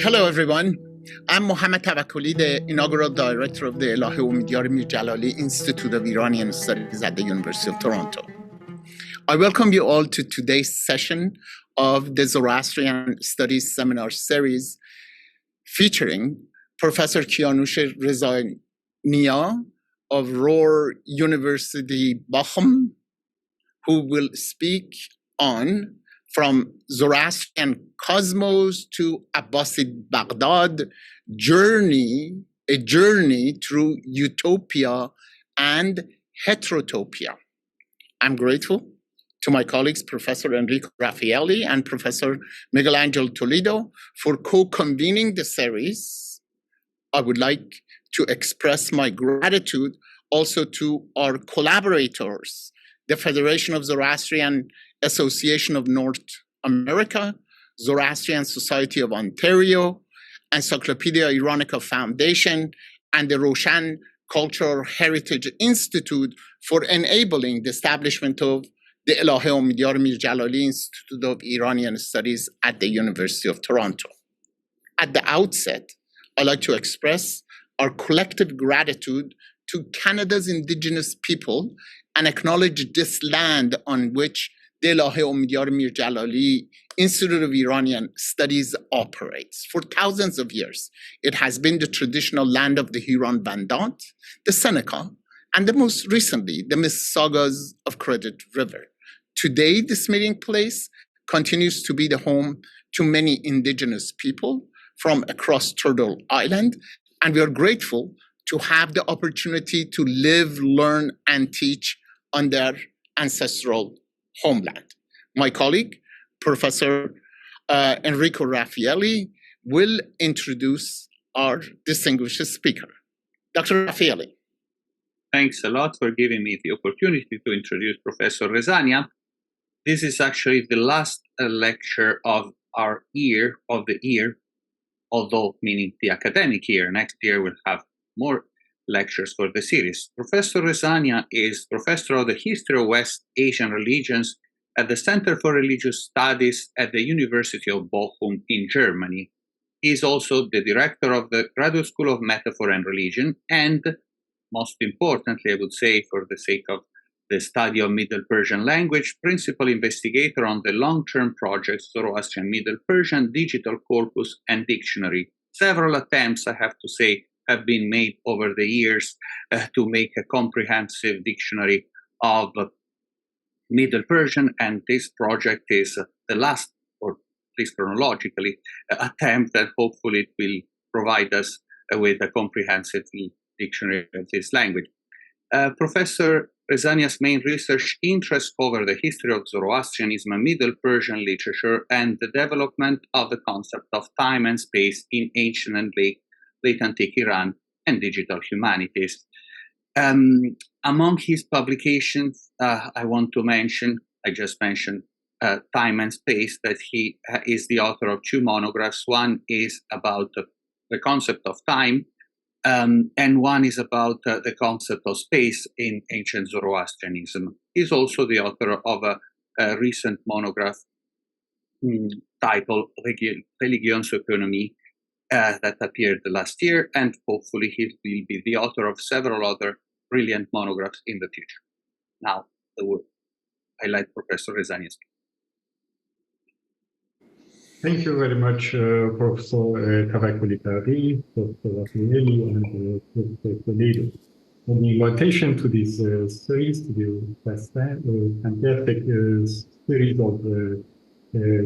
Hello, everyone. I'm Mohammad Tawakkoli, the inaugural director of the Elahé Omidyar Mir-Djalali Institute of Iranian Studies at the University of Toronto. I welcome you all to today's session of the Zoroastrian Studies Seminar Series featuring Professor Kianoosh Rezania of Rohr University Bochum, who will speak on From Zoroastrian Cosmos to Abbasid Baghdad, a journey through Utopia and Heterotopia. I'm grateful to my colleagues, Professor Enrico Raffaelli and Professor Miguel Angel Toledo, for co-convening the series. I would like to express my gratitude also to our collaborators, the Federation of Zoroastrian Association of North America, Zoroastrian Society of Ontario, Encyclopedia Iranica Foundation, and the Roshan Cultural Heritage Institute for enabling the establishment of the Elahé Omidyar Mir-Djalali Institute of Iranian Studies at the University of Toronto. At the outset, I'd like to express our collective gratitude to Canada's Indigenous people and acknowledge this land on which the Elahé Omidyar Mir-Djalali Institute of Iranian Studies operates. For thousands of years, it has been the traditional land of the Huron-Wendat, the Seneca, and most recently, the Mississaugas of Credit River. Today, this meeting place continues to be the home to many Indigenous people from across Turtle Island, and we are grateful to have the opportunity to live, learn, and teach on their ancestral homeland. My colleague, Professor Enrico Raffaelli, will introduce our distinguished speaker. Dr. Raffaelli. Thanks a lot for giving me the opportunity to introduce Professor Rezania. This is actually the last lecture of our year, although meaning the academic year. Next year we'll have more lectures for the series. Professor Rezania is professor of the history of West Asian religions at the Center for Religious Studies at the University of Bochum in Germany. He is also the director of the Graduate School of Metaphor and Religion, and most importantly, I would say, for the sake of the study of Middle Persian language, principal investigator on the long-term projects Zoroastrian Middle Persian, Digital Corpus, and Dictionary. Several attempts, I have to say, have been made over the years to make a comprehensive dictionary of Middle Persian, and this project is the last, or at least chronologically, attempt that hopefully it will provide us with a comprehensive dictionary of this language. Professor Rezania's main research interests cover the history of Zoroastrianism and Middle Persian literature and the development of the concept of time and space in ancient and late antique Iran and digital humanities. Among his publications, I just mentioned Time and Space, that he is the author of two monographs. One is about the concept of time, and one is about the concept of space in ancient Zoroastrianism. He's also the author of a recent monograph titled Religions Economy, that appeared last year, and hopefully he will be the author of several other brilliant monographs in the future. Now, I let Professor Rezania speak. Thank you very much, Professor Tawakkoli, Professor Raffaelli, and Professor Toledo, for the invitation to this series, to the fantastic series of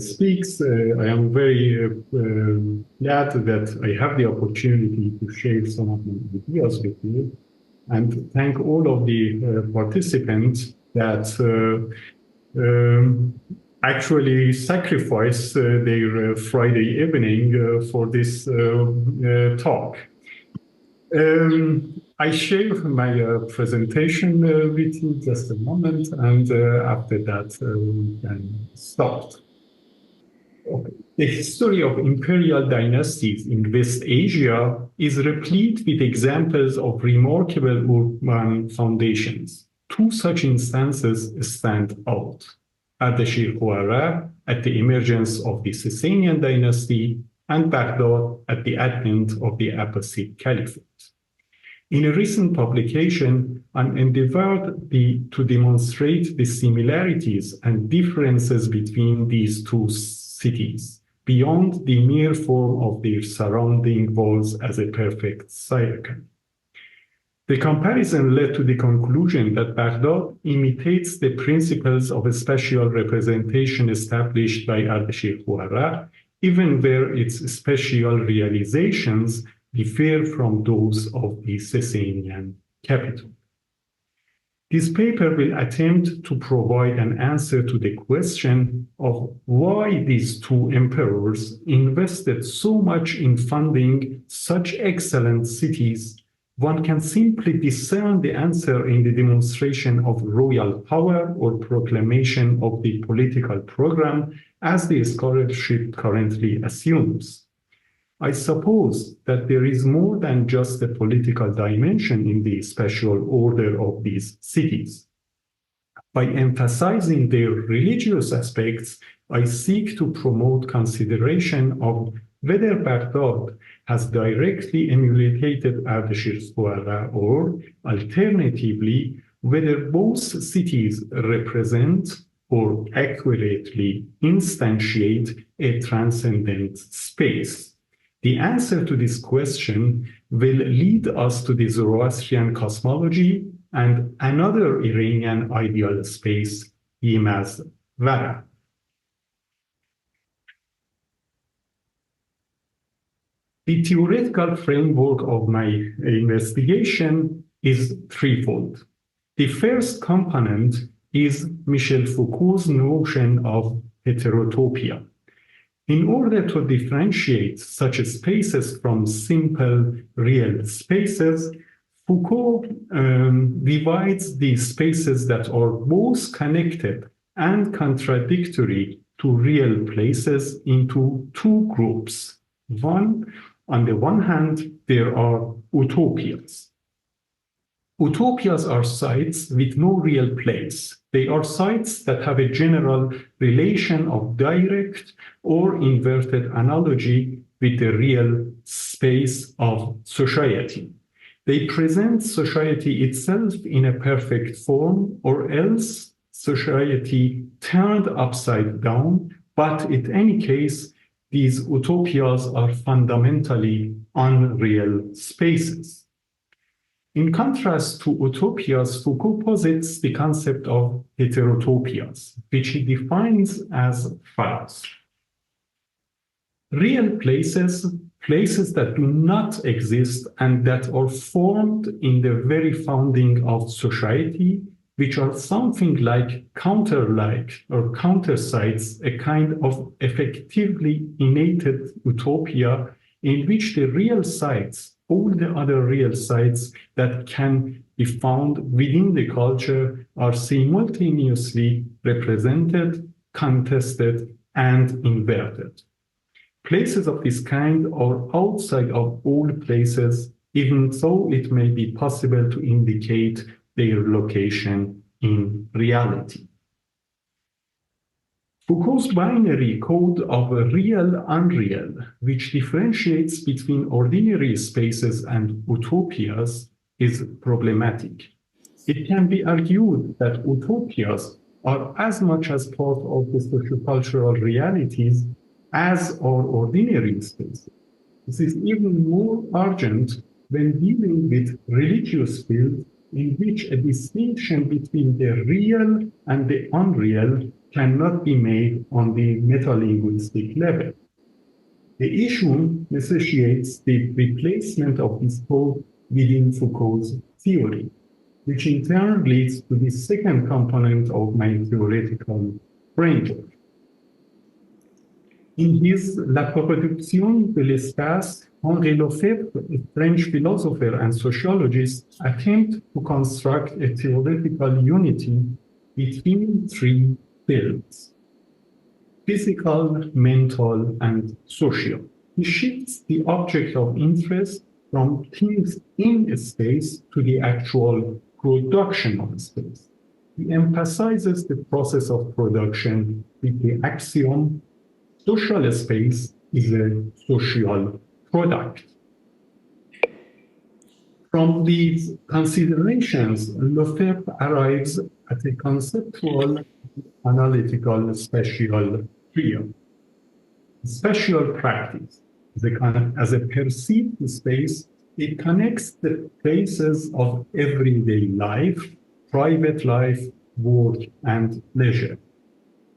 speaks. I am very glad that I have the opportunity to share some of my ideas with you, and thank all of the participants that actually sacrifice their Friday evening for this talk. I share my presentation with you just a moment, and after that we can start. Okay. The history of imperial dynasties in West Asia is replete with examples of remarkable urban foundations. Two such instances stand out. Ardashir Huara at the emergence of the Sasanian dynasty, and Baghdad at the advent of the Abbasid Caliphate. In a recent publication, I endeavored to demonstrate the similarities and differences between these two cities, beyond the mere form of their surrounding walls as a perfect circle. The comparison led to the conclusion that Baghdad imitates the principles of a spatial representation established by Ardeshir Khouarraq, even where its spatial realizations differ from those of the Sasanian capital. This paper will attempt to provide an answer to the question of why these two emperors invested so much in funding such excellent cities. One can simply discern the answer in the demonstration of royal power or proclamation of the political program, as the scholarship currently assumes. I suppose that there is more than just a political dimension in the spatial order of these cities. By emphasizing their religious aspects, I seek to promote consideration of whether Baghdad has directly emulated Ardeshir Khouarraq or, alternatively, whether both cities represent or accurately instantiate a transcendent space. The answer to this question will lead us to the Zoroastrian cosmology and another Iranian ideal space, Imaz-Vara. The theoretical framework of my investigation is threefold. The first component is Michel Foucault's notion of heterotopia. In order to differentiate such spaces from simple real spaces, Foucault divides the spaces that are both connected and contradictory to real places into two groups. On the one hand, there are utopias. Utopias are sites with no real place. They are sites that have a general relation of direct or inverted analogy with the real space of society. They present society itself in a perfect form, or else society turned upside down, but in any case, these utopias are fundamentally unreal spaces. In contrast to utopias, Foucault posits the concept of heterotopias, which he defines as follows. Real places, places that do not exist and that are formed in the very founding of society, which are something like counter-like or counter-sites, a kind of effectively innated utopia in which the real sites, all the other real sites that can be found within the culture are simultaneously represented, contested, and inverted. Places of this kind are outside of all places, even though it may be possible to indicate their location in reality. Foucault's binary code of real-unreal, which differentiates between ordinary spaces and utopias, is problematic. It can be argued that utopias are as much as part of the sociocultural realities as are ordinary spaces. This is even more urgent when dealing with religious fields in which a distinction between the real and the unreal cannot be made on the metalinguistic level. The issue necessitates the replacement of this code within Foucault's theory, which in turn leads to the second component of my theoretical framework. In his La Production de l'espace, Henri Lefebvre, a French philosopher and sociologist, attempts to construct a theoretical unity between three fields: physical, mental, and social. He shifts the object of interest from things in a space to the actual production of space. He emphasizes the process of production with the axiom social space is a social product. From these considerations, Lefebvre arrives at a conceptual analytical spatial trio. Spatial practice, as a perceived space, it connects the places of everyday life, private life, work, and leisure.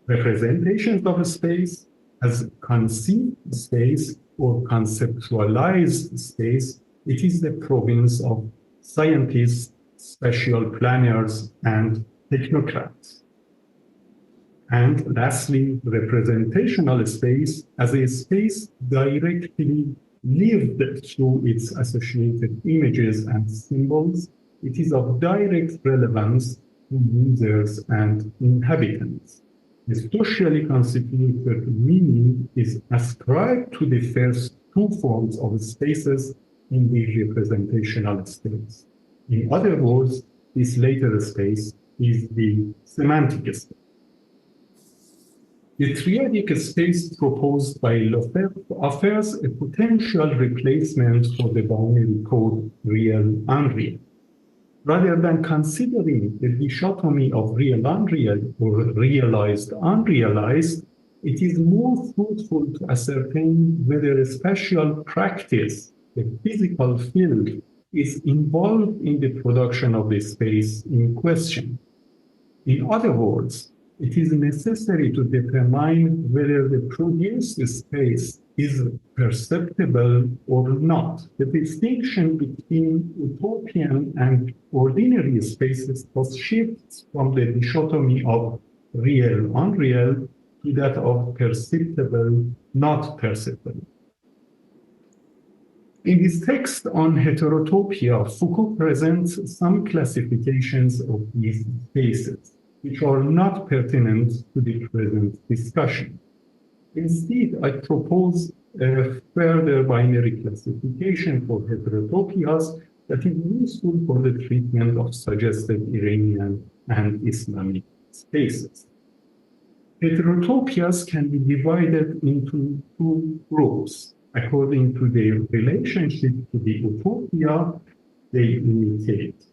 Representations of a space as conceived space or conceptualized space, it is the province of scientists, spatial planners, and technocrats. And lastly, representational space as a space directly lived through its associated images and symbols, it is of direct relevance to users and inhabitants. The socially constituted meaning is ascribed to the first two forms of spaces in the representational space. In other words, this later space is the semantic space. The triadic space proposed by Lefebvre offers a potential replacement for the binary code real-unreal. Rather than considering the dichotomy of real-unreal or realized-unrealized, it is more fruitful to ascertain whether a spatial practice, a physical field, is involved in the production of the space in question. In other words, it is necessary to determine whether the produced space is perceptible or not. The distinction between utopian and ordinary spaces thus shifts from the dichotomy of real-unreal to that of perceptible, not perceptible. In this text on heterotopia, Foucault presents some classifications of these spaces, which are not pertinent to the present discussion. Instead, I propose a further binary classification for heterotopias that is useful for the treatment of suggested Iranian and Islamic spaces. Heterotopias can be divided into two groups according to their relationship to the utopia they imitate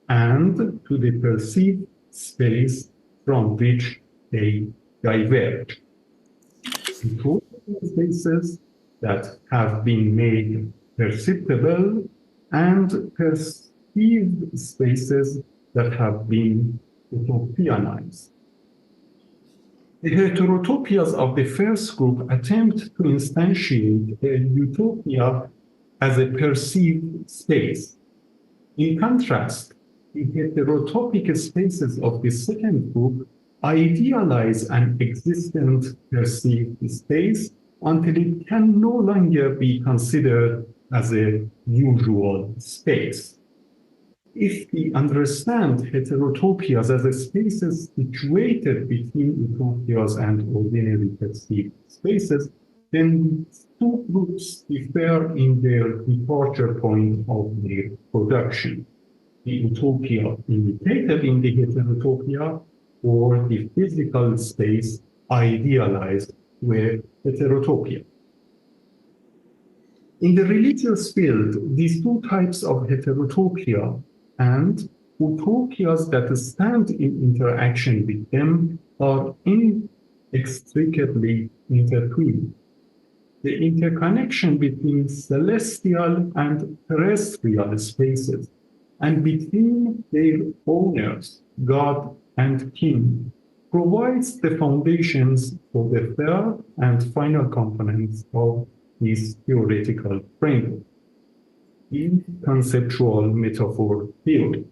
and to the perceived space from which they diverge. Utopian spaces that have been made perceptible and perceived spaces that have been utopianized. The heterotopias of the first group attempt to instantiate a utopia as a perceived space. In contrast, the heterotopic spaces of the second group idealize an existent perceived space until it can no longer be considered as a usual space. If we understand heterotopias as spaces situated between utopias and ordinary perceived spaces, then these two groups differ in their departure point of their production. The utopia imitated in the heterotopia or the physical space idealized with heterotopia. In the religious field, these two types of heterotopia and utopias that stand in interaction with them are inextricably intertwined. The interconnection between celestial and terrestrial spaces and between their owners, God and King, provides the foundations for the third and final components of this theoretical framework, in conceptual metaphor theory.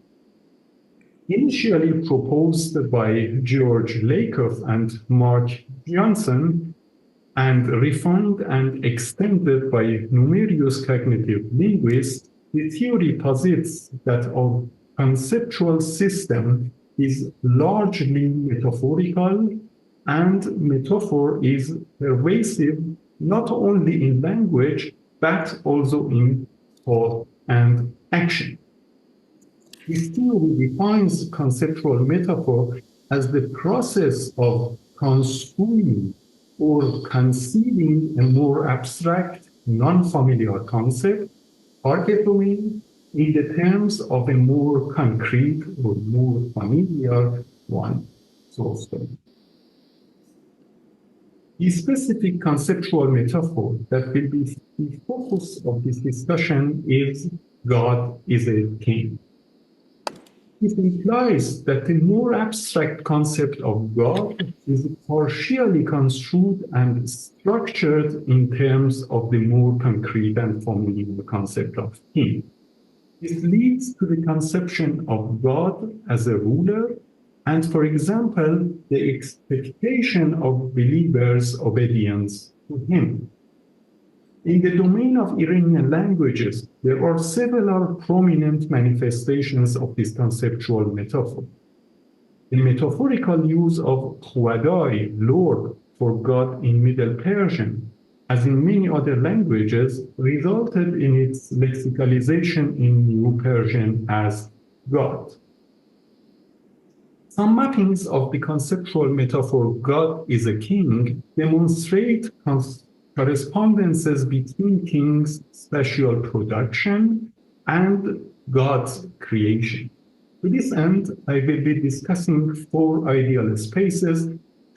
Initially proposed by George Lakoff and Mark Johnson, and refined and extended by numerous cognitive linguists, the theory posits that our conceptual system is largely metaphorical, and metaphor is pervasive not only in language, but also in thought and action. This theory defines conceptual metaphor as the process of consuming or conceiving a more abstract, non-familiar concept are defined in the terms of a more concrete or more familiar one. The specific conceptual metaphor that will be the focus of this discussion is God is a king. It implies that the more abstract concept of God is partially construed and structured in terms of the more concrete and familiar concept of king. This leads to the conception of God as a ruler and, for example, the expectation of believers' obedience to him. In the domain of Iranian languages, there are several prominent manifestations of this conceptual metaphor. The metaphorical use of Khwadai, Lord, for God in Middle Persian, as in many other languages, resulted in its lexicalization in New Persian as God. Some mappings of the conceptual metaphor God is a king demonstrate correspondences between kings' spatial production and God's creation. To this end, I will be discussing 4 ideal spaces,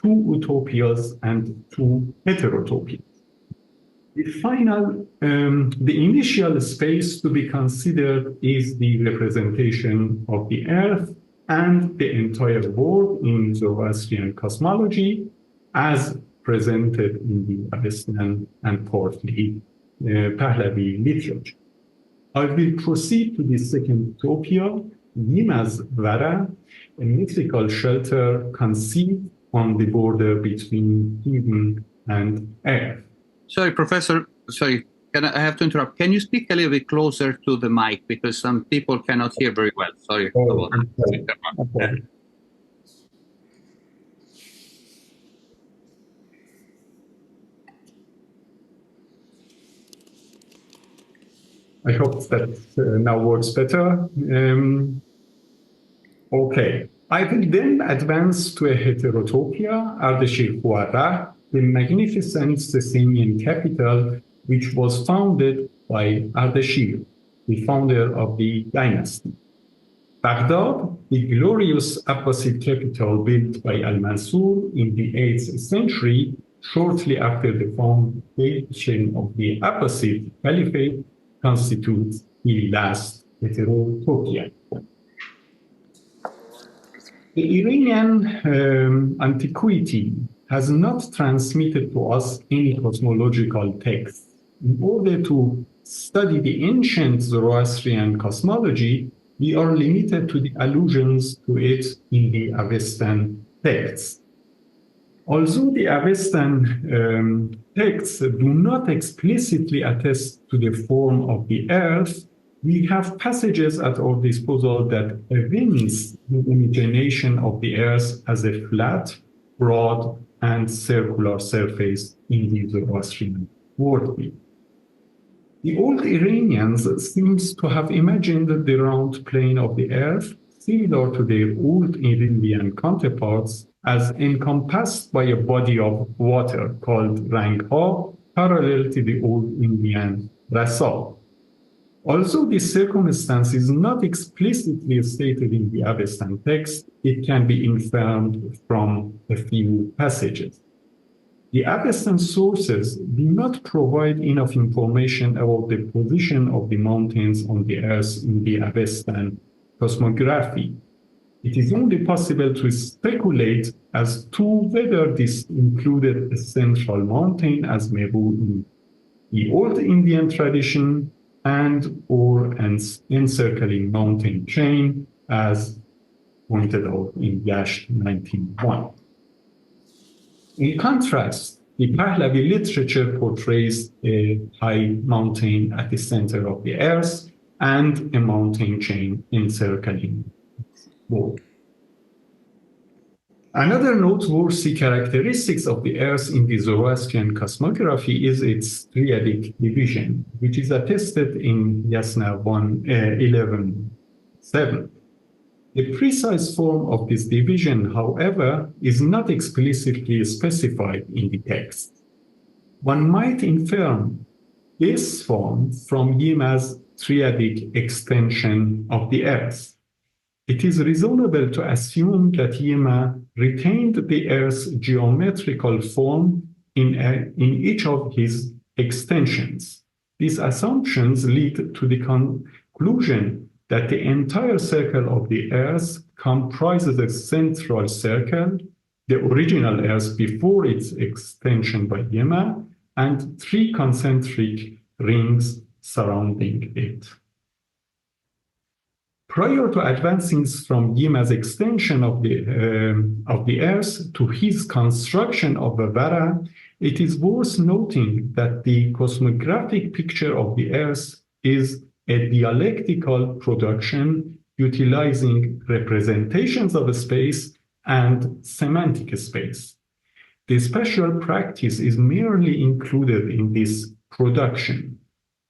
2 utopias, and 2 heterotopias. The initial space to be considered is the representation of the earth and the entire world in Zoroastrian cosmology as presented in the Avestan and partly Pahlavi literature. I will proceed to the second utopia, Yimaz Vara, a mythical shelter conceived on the border between heaven and earth. Sorry, Professor, I have to interrupt. Can you speak a little bit closer to the mic because some people cannot hear very well? Sorry about that. Okay. I hope that now works better. Okay. I will then advance to a heterotopia, Ardeshir Khuara, the magnificent Sasanian capital, which was founded by Ardeshir, the founder of the dynasty. Baghdad, the glorious Abbasid capital built by Al-Mansur in the 8th century, shortly after the foundation of the Abbasid Caliphate, constitutes the last heterotopia. The Iranian antiquity has not transmitted to us any cosmological texts. In order to study the ancient Zoroastrian cosmology, we are limited to the allusions to it in the Avestan texts. Although the Avestan texts do not explicitly attest to the form of the earth, we have passages at our disposal that evince the imagination of the earth as a flat, broad, and circular surface in the Zoroastrian worldview. The old Iranians seem to have imagined the round plane of the earth, similar to their old Indian counterparts, as encompassed by a body of water called Rangha, parallel to the old Indian Rasa. Although this circumstance is not explicitly stated in the Avestan text, it can be inferred from a few passages. The Avestan sources do not provide enough information about the position of the mountains on the earth in the Avestan cosmography. It is only possible to speculate as to whether this included a central mountain as Meru in the old Indian tradition and or an encircling mountain chain as pointed out in Yasht 19.1. In contrast, the Pahlavi literature portrays a high mountain at the center of the earth and a mountain chain encircling both. Another noteworthy characteristic of the earth in the Zoroastrian cosmography is its triadic division, which is attested in Yasna 11.7. The precise form of this division, however, is not explicitly specified in the text. One might infer this form from Yima's triadic extension of the Earth. It is reasonable to assume that Yima retained the Earth's geometrical form in each of his extensions. These assumptions lead to the conclusion that the entire circle of the Earth comprises a central circle, the original Earth before its extension by Yima, and three concentric rings surrounding it. Prior to advancing from Yima's extension of the Earth to his construction of the Vara, it is worth noting that the cosmographic picture of the Earth is a dialectical production utilizing representations of space and semantic space. The spatial practice is merely included in this production.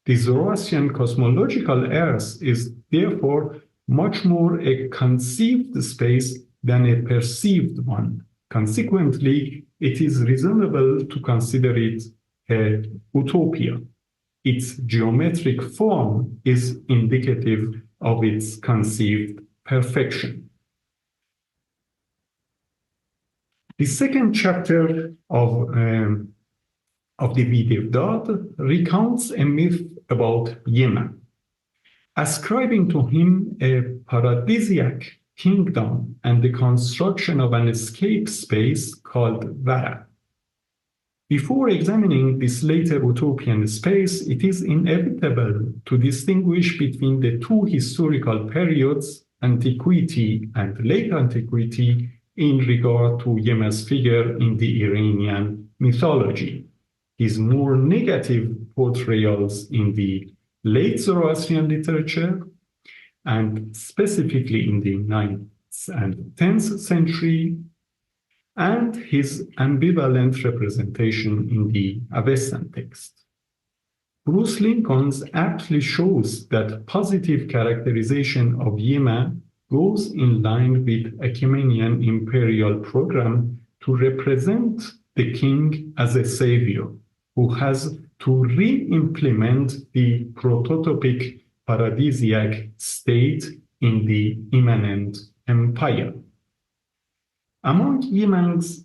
The Zoroastrian cosmological Earth is therefore much more a conceived space than a perceived one. Consequently, it is reasonable to consider it a utopia. Its geometric form is indicative of its conceived perfection. The second chapter of the Baghdad recounts a myth about Yima, ascribing to him a paradisiac kingdom and the construction of an escape space called Vara. Before examining this later utopian space, it is inevitable to distinguish between the two historical periods, antiquity and late antiquity, in regard to Yima's figure in the Iranian mythology. His more negative portrayals in the late Zoroastrian literature, and specifically in the 9th and 10th century, and his ambivalent representation in the Avestan text. Bruce Lincoln's aptly shows that positive characterization of Yima goes in line with Achaemenian imperial program to represent the king as a savior who has to re-implement the prototypic paradisiac state in the immanent empire. Among Yima's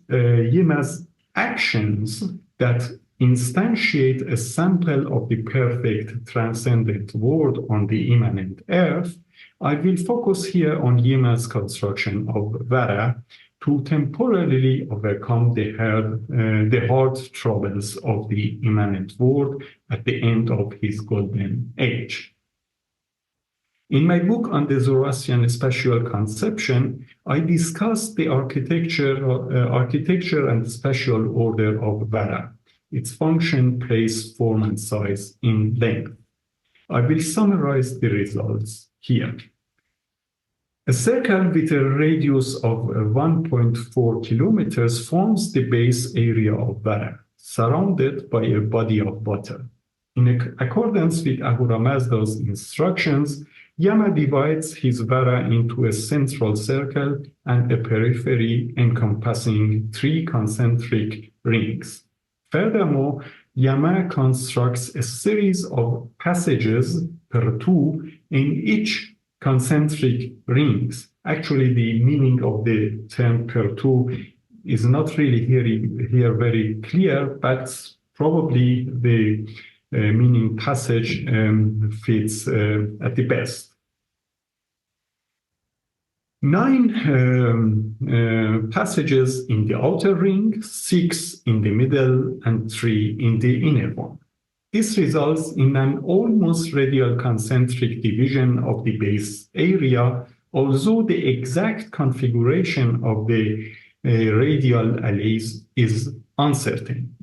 actions that instantiate a sample of the perfect transcendent world on the immanent earth, I will focus here on Yima's construction of Vara to temporarily overcome the hard troubles of the immanent world at the end of his golden age. In my book on the Zoroastrian spatial conception, I discussed the architecture and spatial order of Vara, its function, place, form, and size in length. I will summarize the results here. A circle with a radius of 1.4 kilometers forms the base area of Vara, surrounded by a body of water. In accordance with Ahura Mazda's instructions, Yama divides his Vara into a central circle and a periphery encompassing three concentric rings. Furthermore, Yama constructs a series of passages per two in each concentric rings. Actually, the meaning of the term per two is not really here very clear, but probably the meaning passage fits at the best. 9 passages in the outer ring, 6 in the middle, and 3 in the inner one. This results in an almost radial concentric division of the base area, although the exact configuration of the radial alleys is uncertain.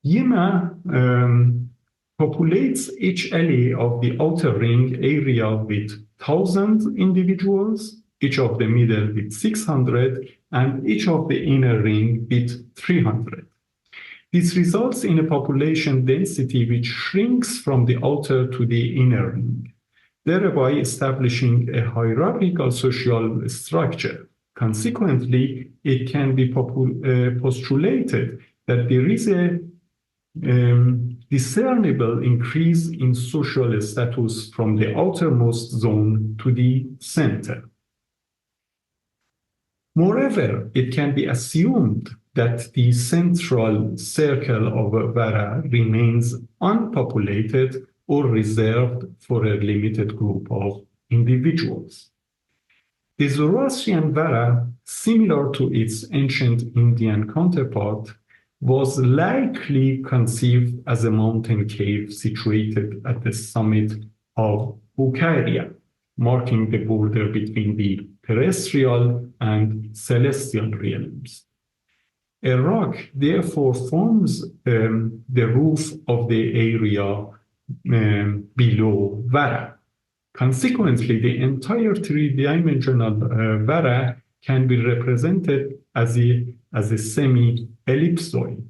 Yima populates each alley of the outer ring area with 1,000 individuals, each of the middle with 600, and each of the inner ring with 300. This results in a population density which shrinks from the outer to the inner ring. thereby establishing a hierarchical social structure. Consequently, it can be postulated that there is a discernible increase in social status from the outermost zone to the center. Moreover, it can be assumed that the central circle of Vara remains unpopulated or reserved for a limited group of individuals. The Zoroastrian Vara, similar to its ancient Indian counterpart, was likely conceived as a mountain cave situated at the summit of Ukaria, marking the border between the terrestrial and celestial realms. A rock therefore forms the roof of the area below Vara. Consequently, the entire three-dimensional Vara can be represented as a semi-ellipsoid.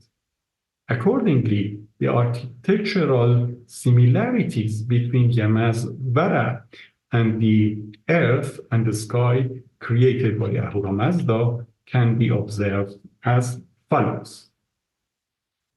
Accordingly, the architectural similarities between Yama's Vara and the earth and the sky created by Ahura Mazda can be observed as follows.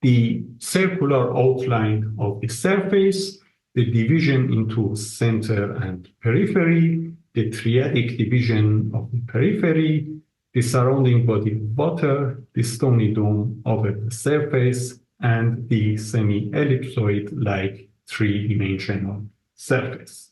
The circular outline of the surface, the division into center and periphery, the triadic division of the periphery, the surrounding body of water, the stony dome over the surface, and the semi-ellipsoid-like three-dimensional surface.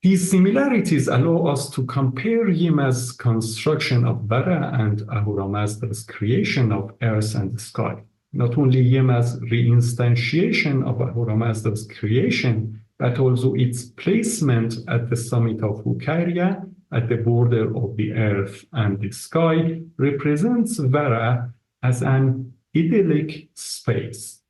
These similarities allow us to compare Yema's construction of Vara and Ahura Mazda's creation of earth and sky. Not only Yema's reinstantiation of Ahura Mazda's creation, but also its placement at the summit of Ukaria, at the border of the earth and the sky, represents Vara as an idyllic space.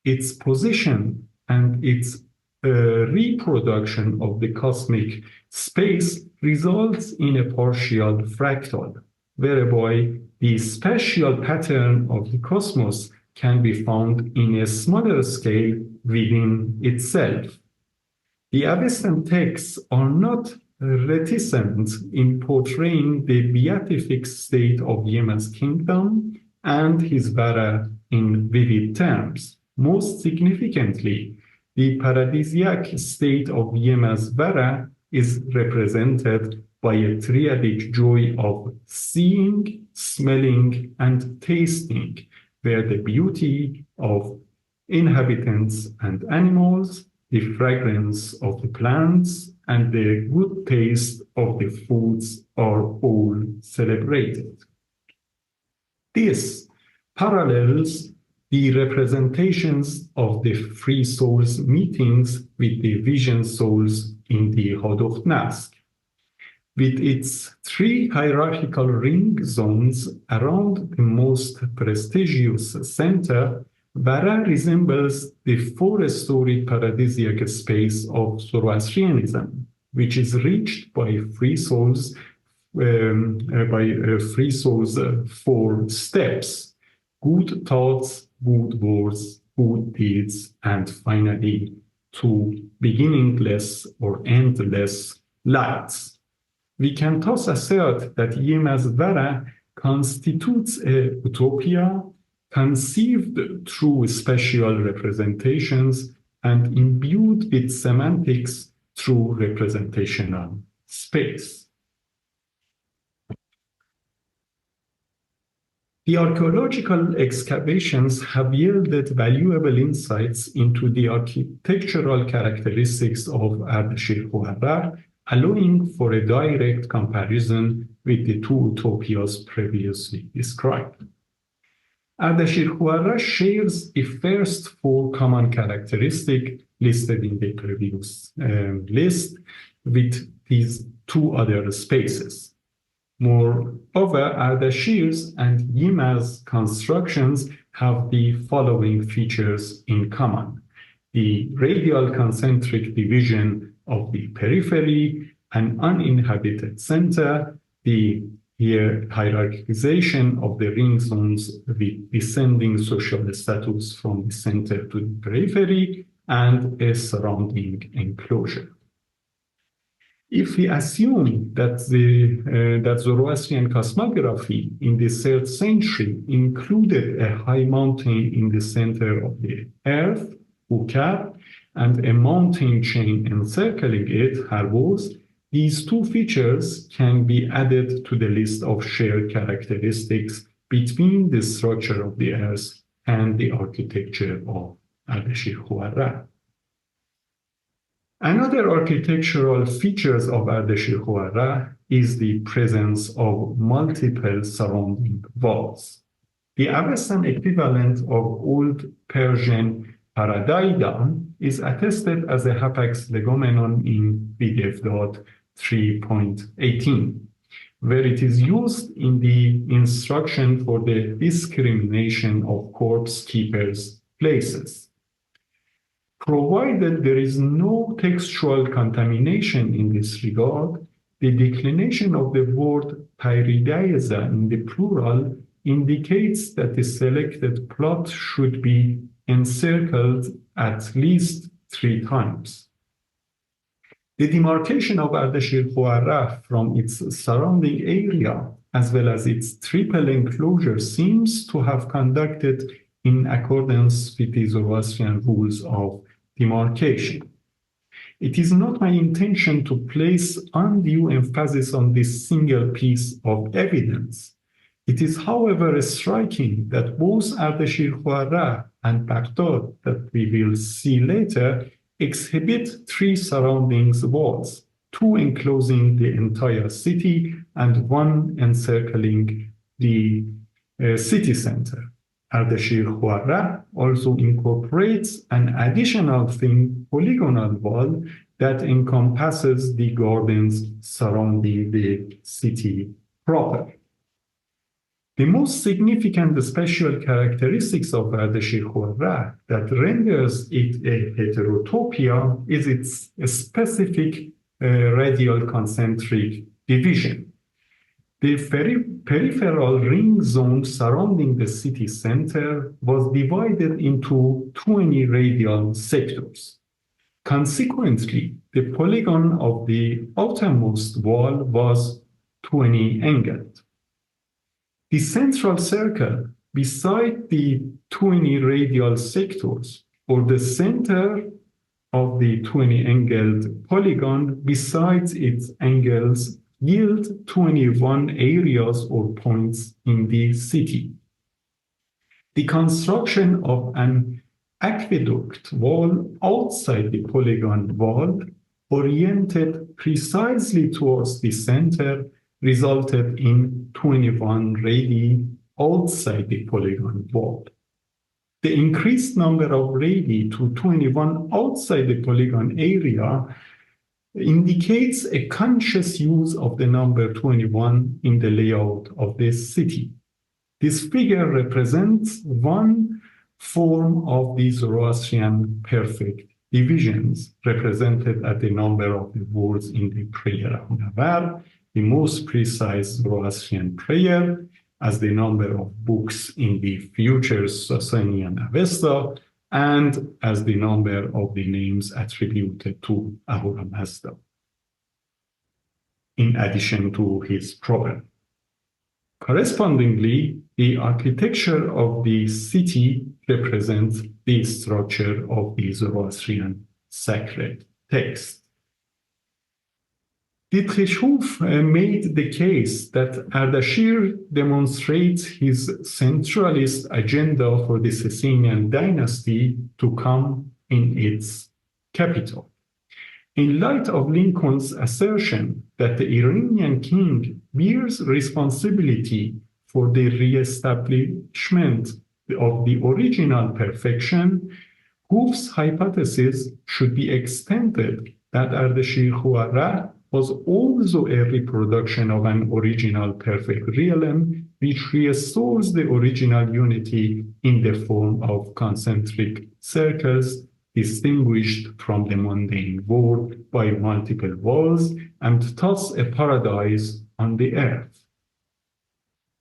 Its position and its reproduction of the cosmic space results in a partial fractal, whereby the spatial pattern of the cosmos can be found in a smaller scale within itself. The Avestan texts are not reticent in portraying the beatific state of Yema's kingdom and his Vara in vivid terms. Most significantly, the paradisiac state of Yema's Vara is represented by a triadic joy of seeing, smelling, and tasting, where the beauty of inhabitants and animals, the fragrance of the plants, and the good taste of the foods are all celebrated. This parallels the representations of the free souls meetings with the vision souls in the Hadocht Nask. With its three hierarchical ring zones around the most prestigious center, Vara resembles the four-storied paradisiac space of Zoroastrianism, which is reached by free souls' four steps: good thoughts, good words, good deeds, and finally, to beginningless or endless lights. We can thus assert that Yema's Vara constitutes a utopia conceived through spatial representations and imbued with semantics through representational space. The archaeological excavations have yielded valuable insights into the architectural characteristics of Ardashir Khuarrar, allowing for a direct comparison with the two utopias previously described. Ardashir Khuarrar shares the first four common characteristics listed in the previous list with these two other spaces. Moreover, Ardashir's and Yema's constructions have the following features in common: the radial concentric division of the periphery, an uninhabited center, the hierarchization of the ring zones with descending social status from the center to the periphery, and a surrounding enclosure. If we assume that Zoroastrian cosmography in the 3rd century included a high mountain in the center of the earth, Ukab, and a mountain chain encircling it, Harboz, these two features can be added to the list of shared characteristics between the structure of the earth and the architecture of Ardashir-Khuarrah. Another architectural features of Ardashir-Khuarrah is the presence of multiple surrounding walls. The Avestan equivalent of Old Persian paradaidan is attested as a hapax legomenon in Bigevdad 3.18, where it is used in the instruction for the discrimination of corpse keepers' places. Provided there is no textual contamination in this regard, the declination of the word paridaiza in the plural indicates that the selected plot should be encircled at least 3 times. The demarcation of Ardashir-Khuarrah from its surrounding area, as well as its triple enclosure, seems to have conducted in accordance with the Zoroastrian rules of demarcation. It is not my intention to place undue emphasis on this single piece of evidence. It is, however, striking that both Ardashir-Khuarrah and Baghdad, that we will see later, exhibit 3 surrounding walls, 2 enclosing the entire city and 1 encircling the city center. Ardashir-Khuarrah also incorporates an additional thin polygonal wall that encompasses the gardens surrounding the city proper. The most significant spatial characteristics of Ardashir-Khuarrah that renders it a heterotopia is its specific radial concentric division. The peripheral ring zone surrounding the city center was divided into 20 radial sectors. Consequently, the polygon of the outermost wall was 20 angled. The central circle beside the 20 radial sectors, or the center of the 20 angled polygon besides its angles, yield 21 areas or points in the city. The construction of an aqueduct wall outside the polygon wall, oriented precisely towards the center, resulted in 21 radii outside the polygon wall. The increased number of radii to 21 outside the polygon area indicates a conscious use of the number 21 in the layout of this city. This figure represents one form of the Zoroastrian perfect divisions, represented at the number of the words in the prayer of Navar, the most precise Zoroastrian prayer, as the number of books in the future Sasanian Avesta, and as the number of the names attributed to Ahura Mazda, in addition to his problem. Correspondingly, the architecture of the city represents the structure of the Zoroastrian sacred text. Dietrich made the case that Ardashir demonstrates his centralist agenda for the Sasanian dynasty to come in its capital. In light of Lincoln's assertion that the Iranian king bears responsibility for the re-establishment of the original perfection, Hooft's hypothesis should be extended that Ardashir-Khuarrah was also a reproduction of an original perfect realm, which restores the original unity in the form of concentric circles, distinguished from the mundane world by multiple walls, and thus a paradise on the earth.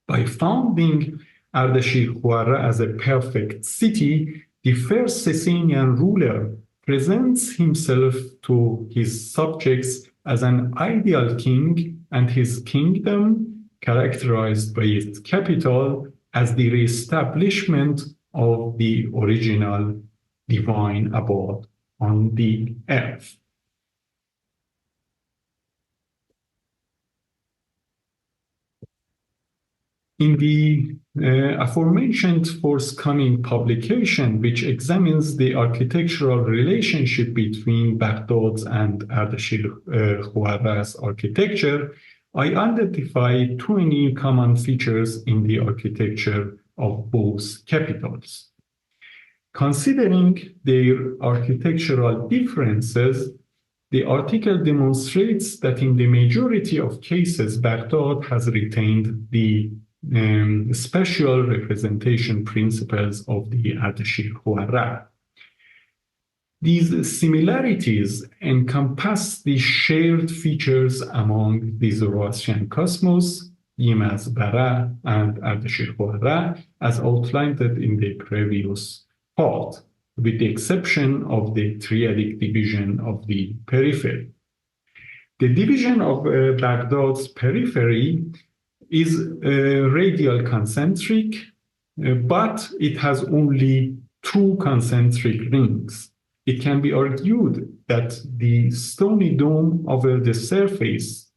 By founding Ardashir-Khuarrah as a perfect city, the first Sasanian ruler presents himself to his subjects as an ideal king and his kingdom, characterized by its capital, as the reestablishment of the original divine abode on the earth. In the aforementioned forthcoming publication, which examines the architectural relationship between Baghdad's and Ardashir Khuarra's architecture, I identify 20 common features in the architecture of both capitals. Considering their architectural differences, the article demonstrates that in the majority of cases, Baghdad has retained the spatial representation principles of the Ardashir Khuarra. These similarities encompass the shared features among the Zoroastrian cosmos, Yimaz Bara and Ardashir Khuarra, as outlined in the previous part, with the exception of the triadic division of the periphery. The division of Baghdad's periphery is radial concentric, but it has only two concentric rings. It can be argued that the stony dome over the surface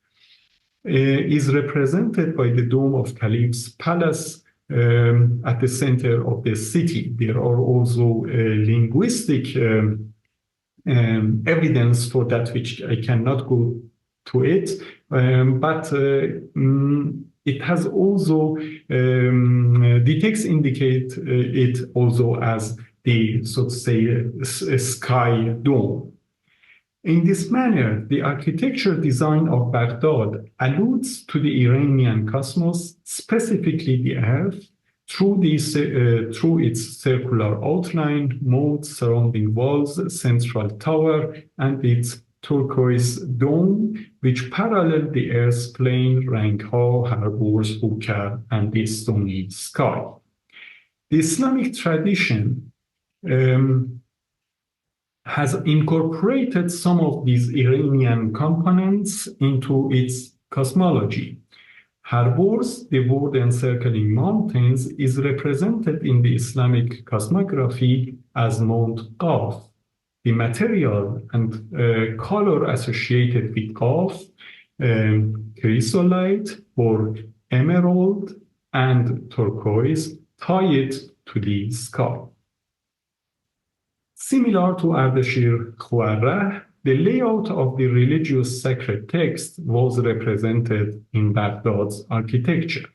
is represented by the dome of Caliph's palace at the center of the city. There are also linguistic evidence for that, which I cannot go to it, but it has also, the text indicate it also as the, so to say, sky dome. In this manner, the architecture design of Baghdad alludes to the Iranian cosmos, specifically the earth, through its circular outline, moats, surrounding walls, central tower, and its turquoise dome, which parallel the earth's plane, Rangha, Harbors, Hukar, and the stony sky. The Islamic tradition has incorporated some of these Iranian components into its cosmology. Harbors, the world encircling mountains, is represented in the Islamic cosmography as Mount Qaf. The material and color associated with Qaf, chrysolite or emerald and turquoise, tie it to the sky. Similar to Ardashir Khuarra, the layout of the religious sacred text was represented in Baghdad's architecture.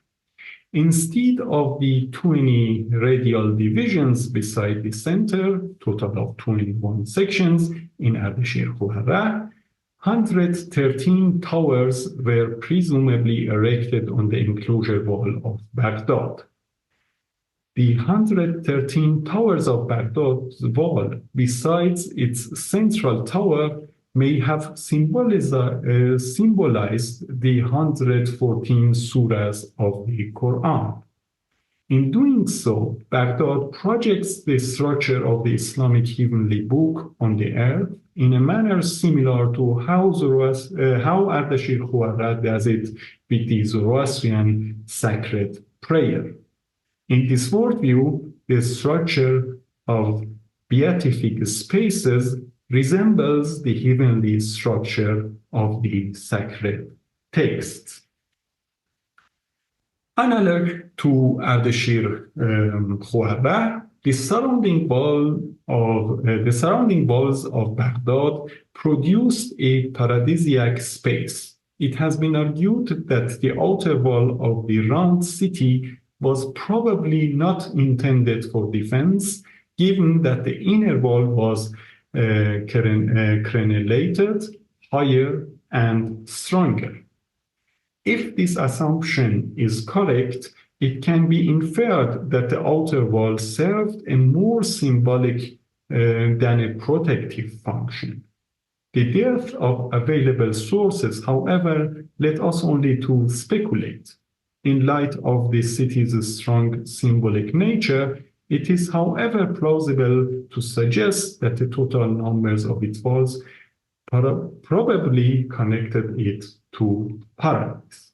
Instead of the 20 radial divisions beside the center, total of 21 sections in Ardashir Khuarra, 113 towers were presumably erected on the enclosure wall of Baghdad. The 113 towers of Baghdad's wall, besides its central tower, may have symbolized the 114 surahs of the Quran. In doing so, Baghdad projects the structure of the Islamic heavenly book on the earth in a manner similar to how Ardashir Khuarra does it with the Zoroastrian sacred prayer. In this worldview, the structure of beatific spaces resembles the heavenly structure of the sacred texts. Analog to Ardashir Khuarra, the surrounding walls of Baghdad produced a paradisiac space. It has been argued that the outer wall of the round city was probably not intended for defense, given that the inner wall was crenellated, higher, and stronger. If this assumption is correct, it can be inferred that the outer wall served a more symbolic than a protective function. The dearth of available sources, however, led us only to speculate. In light of the city's strong symbolic nature, It is, however, plausible to suggest that the total numbers of its walls probably connected it to paradise.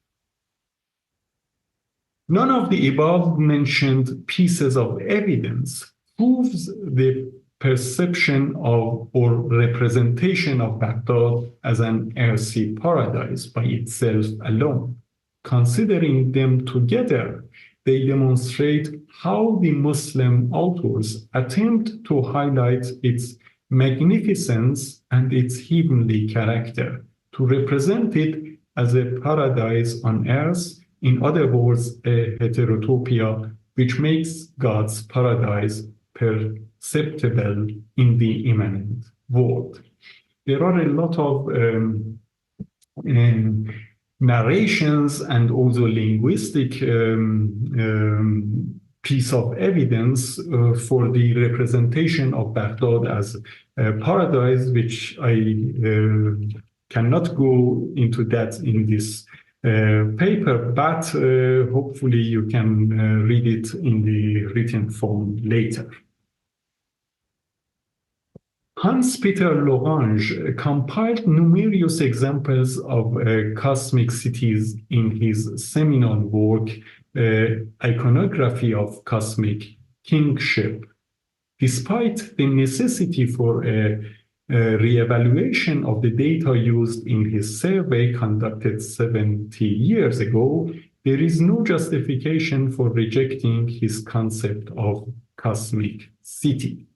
None of the above-mentioned pieces of evidence proves the perception of or representation of Baghdad as an earthly paradise by itself alone. Considering them together, they demonstrate how the Muslim authors attempt to highlight its magnificence and its heavenly character, to represent it as a paradise on earth, in other words, a heterotopia, which makes God's paradise perceptible in the immanent world. There are a lot of narrations and also linguistic piece of evidence for the representation of Baghdad as a paradise, which I cannot go into that in this paper, but hopefully you can read it in the written form later. Hans-Peter Lorange compiled numerous examples of cosmic cities in his seminal work, Iconography of Cosmic Kingship. Despite the necessity for a re-evaluation of the data used in his survey conducted 70 years ago, there is no justification for rejecting his concept of cosmic city.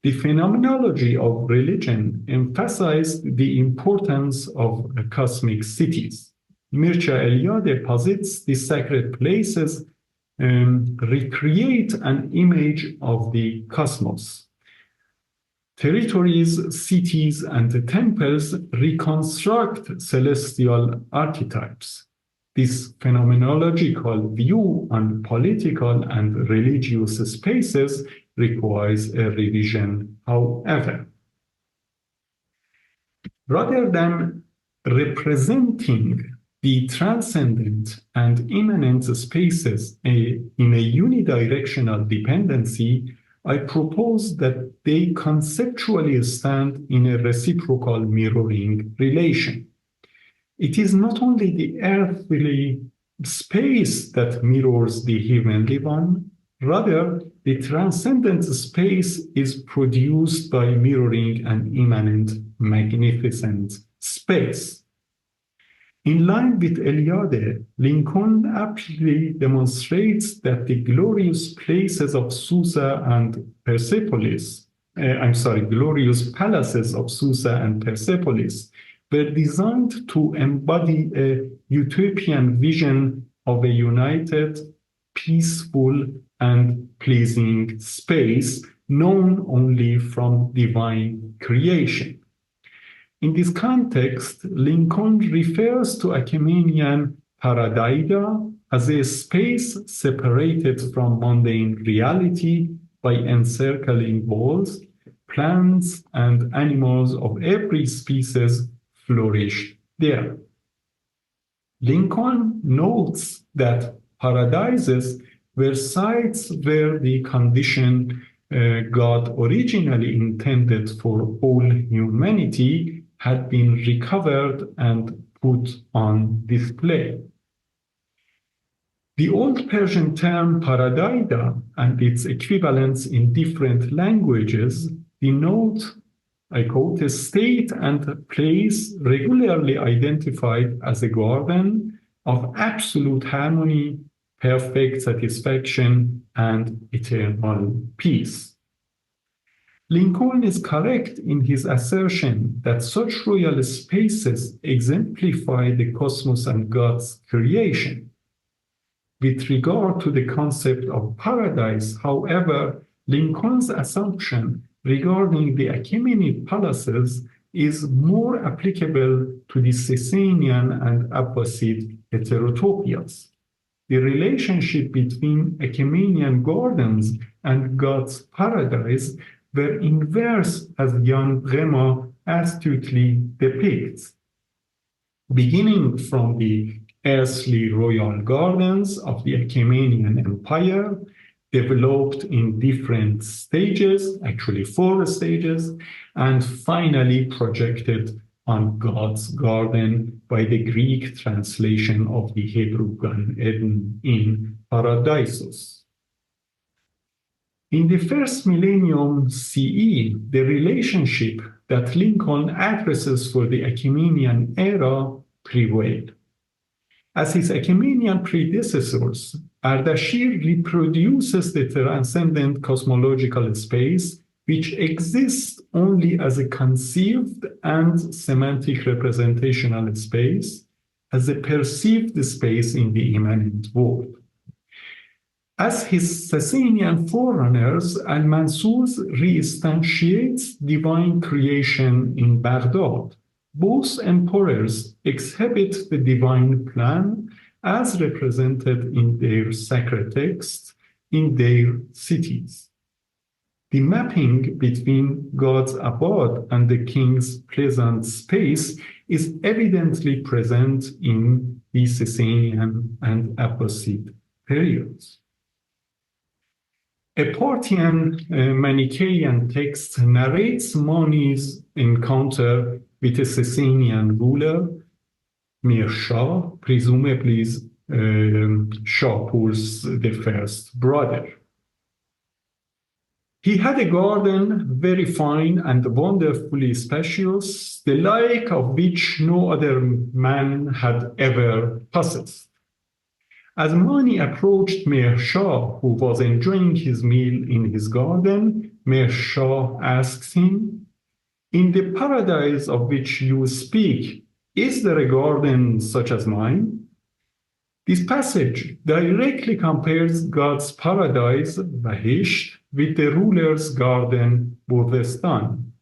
The phenomenology of religion emphasized the importance of cosmic cities. Mir-Djalali posits the sacred places recreate an image of the cosmos. Territories, cities, and temples reconstruct celestial archetypes. This phenomenological view on political and religious spaces requires a revision, however. Rather than representing the transcendent and immanent spaces in a unidirectional dependency, I propose that they conceptually stand in a reciprocal mirroring relation. It is not only the earthly space that mirrors the heavenly one, rather, the transcendent space is produced by mirroring an immanent, magnificent space. In line with Elahé, Lincoln aptly demonstrates that the glorious places of Susa and Persepolis, glorious palaces of Susa and Persepolis were designed to embody a utopian vision of a united, peaceful, and pleasing space known only from divine creation. In this context, Lincoln refers to Achaemenian Paradiddha as a space separated from mundane reality by encircling walls. Plants and animals of every species flourish there. Lincoln notes that paradises were sites where the condition God originally intended for all humanity had been recovered and put on display. The Old Persian term Paradiddha and its equivalents in different languages denote, I quote, a state and place regularly identified as a garden of absolute harmony, perfect satisfaction, and eternal peace. Lincoln is correct in his assertion that such royal spaces exemplify the cosmos and God's creation. With regard to the concept of paradise, however, Lincoln's assumption regarding the Achaemenid palaces is more applicable to the Sasanian and Abbasid heterotopias. The relationship between Achaemenian gardens and God's paradise were inverse, as Jan Bremer astutely depicts. Beginning from the earthly royal gardens of the Achaemenian Empire, developed in different stages, actually 4 stages, and finally projected on God's garden by the Greek translation of the Hebrew Gan Eden in Paradisos. In the first millennium CE, the relationship that Lincoln addresses for the Achaemenian era prevailed. As his Achaemenian predecessors, Ardashir reproduces the transcendent cosmological space, which exists only as a conceived and semantic representational space, as a perceived space in the immanent world. As his Sasanian forerunners, Al-Mansur reinstantiates divine creation in Baghdad. Both emperors exhibit the divine plan as represented in their sacred texts in their cities. The mapping between God's abode and the king's pleasant space is evidently present in the Sasanian and Abbasid periods. A Parthian Manichaean text narrates Mani's encounter with a Sasanian ruler, Mir-Shah, presumably Shapur's the first brother. He had a garden very fine and wonderfully spacious, the like of which no other man had ever possessed. As Mani approached Mir-Shah, who was enjoying his meal in his garden, Mir-Shah asks him, "In the paradise of which you speak, is there a garden such as mine?" This passage directly compares God's paradise, Bahisht, with the ruler's garden, Burdestan.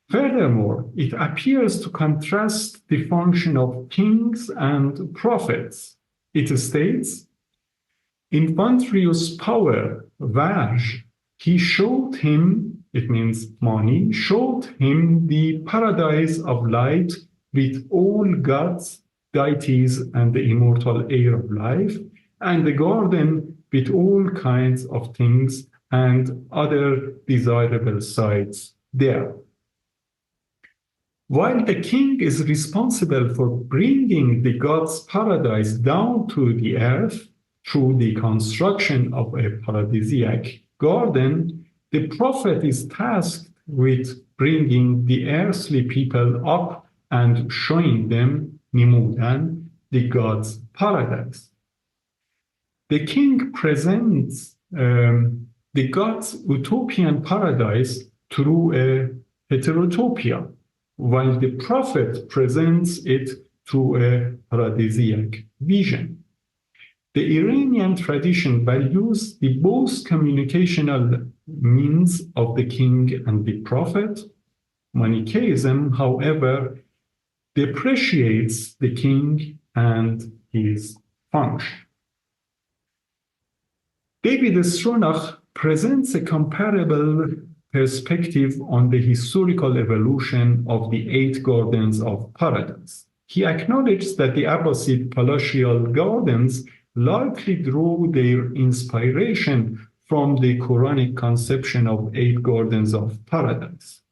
Furthermore, it appears to contrast the function of kings and prophets. It states, "In Vantrius' power, Vaj, he showed him," it means Mani, "showed him the paradise of light with all gods, deities, and the immortal air of life, and the garden with all kinds of things and other desirable sights there." While the king is responsible for bringing the God's paradise down to the earth through the construction of a paradisiac garden, the prophet is tasked with bringing the earthly people up and showing them, Nimudan, the God's paradise. The king presents the God's utopian paradise through a heterotopia, while the prophet presents it through a paradisiac vision. The Iranian tradition values the both communicational means of the king and the prophet. Manichaeism, however, depreciates the king and his function. David Stronach presents a comparable perspective on the historical evolution of the 8 gardens of paradise. He acknowledges that the Abbasid palatial gardens likely drew their inspiration from the Quranic conception of 8 gardens of paradise.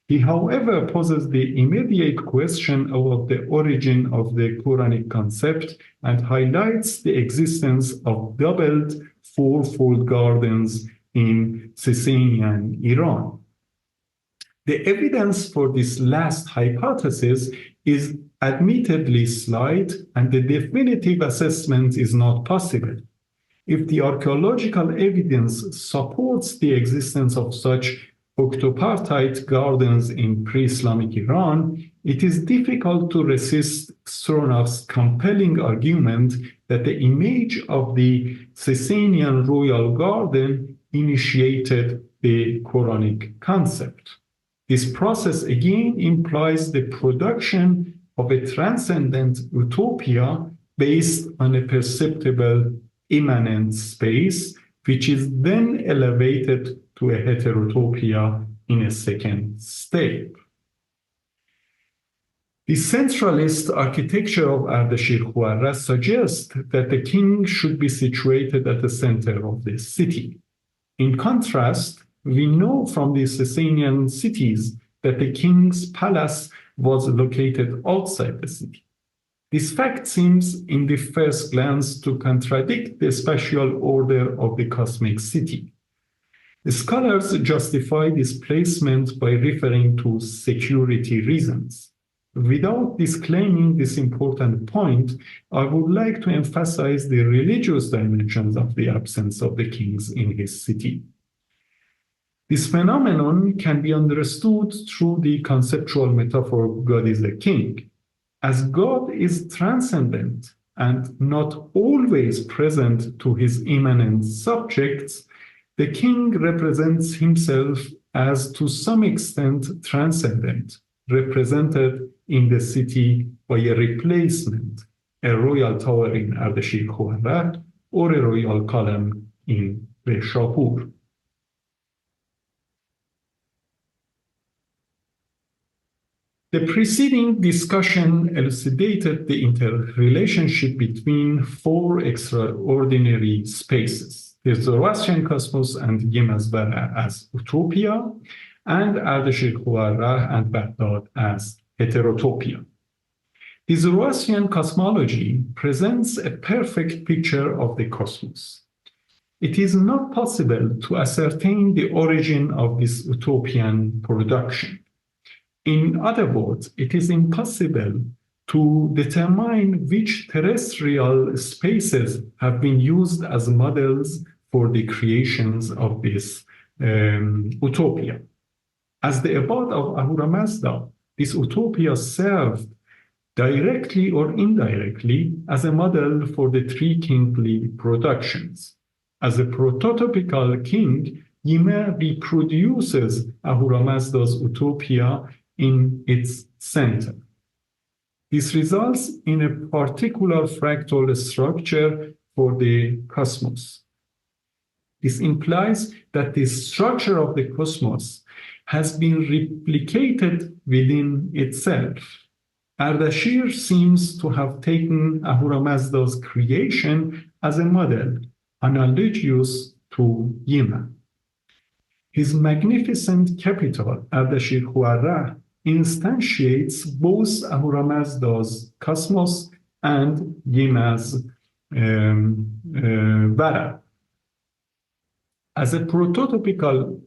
He, however, poses the immediate question about the origin of the Quranic concept and highlights the existence of doubled fourfold gardens in Sasanian Iran. The evidence for this last hypothesis is admittedly slight, and the definitive assessment is not possible. If the archaeological evidence supports the existence of such octopartite gardens in pre-Islamic Iran, it is difficult to resist Stronach's compelling argument that the image of the Sasanian royal garden initiated the Quranic concept. This process again implies the production of a transcendent utopia based on a perceptible immanent space, which is then elevated to a heterotopia in a second step. The centralist architecture of Ardashir Khuarra suggests that the king should be situated at the center of the city. In contrast, we know from the Sasanian cities that the king's palace was located outside the city. This fact seems, in the first glance, to contradict the spatial order of the cosmic city. The scholars justify this placement by referring to security reasons. Without disclaiming this important point, I would like to emphasize the religious dimensions of the absence of the kings in his city. This phenomenon can be understood through the conceptual metaphor God is a king. As God is transcendent and not always present to his immanent subjects, the king represents himself as to some extent transcendent, represented in the city by a replacement, a royal tower in Ardashir Khuarra or a royal column in Reshapur. The preceding discussion elucidated the interrelationship between four extraordinary spaces, the Zoroastrian cosmos and Yemazbara as Utopia, and Ardashir Khuarra and Baghdad as Heterotopia. The Zoroastrian cosmology presents a perfect picture of the cosmos. It is not possible to ascertain the origin of this utopian production. In other words, it is impossible to determine which terrestrial spaces have been used as models for the creations of this utopia. As the Abbad of Ahura Mazda, this utopia served directly or indirectly as a model for the three kingly productions. As a prototypical king, Yima reproduces Ahura Mazda's utopia in its center. This results in a particular fractal structure for the cosmos. This implies that the structure of the cosmos has been replicated within itself. Ardashir seems to have taken Ahura Mazda's creation as a model, analogous to Yima. His magnificent capital, Ardashir Khuarra, instantiates both Ahura Mazda's cosmos and Yima's Vara. As a prototypical,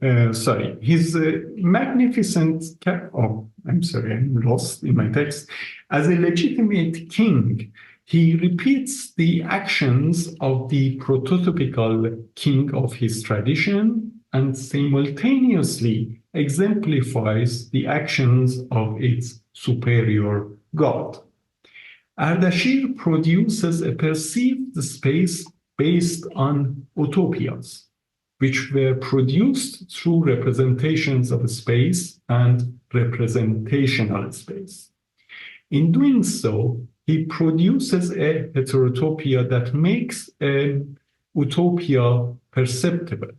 his magnificent, I'm lost in my text. As a legitimate king, he repeats the actions of the prototypical king of his tradition and simultaneously exemplifies the actions of its superior god. Ardashir produces a perceived space based on utopias, which were produced through representations of space and representational space. In doing so, he produces a heterotopia that makes an utopia perceptible.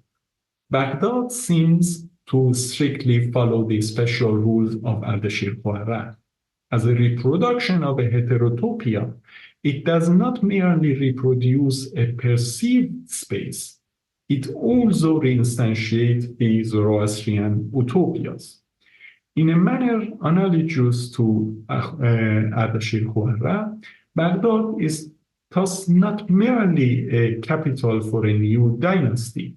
Baghdad seems to strictly follow the special rules of Ardashir Khuarra. As a reproduction of a heterotopia, it does not merely reproduce a perceived space, it also reinstantiates the Zoroastrian utopias. In a manner analogous to Ardashir Khuarra, Baghdad is thus not merely a capital for a new dynasty.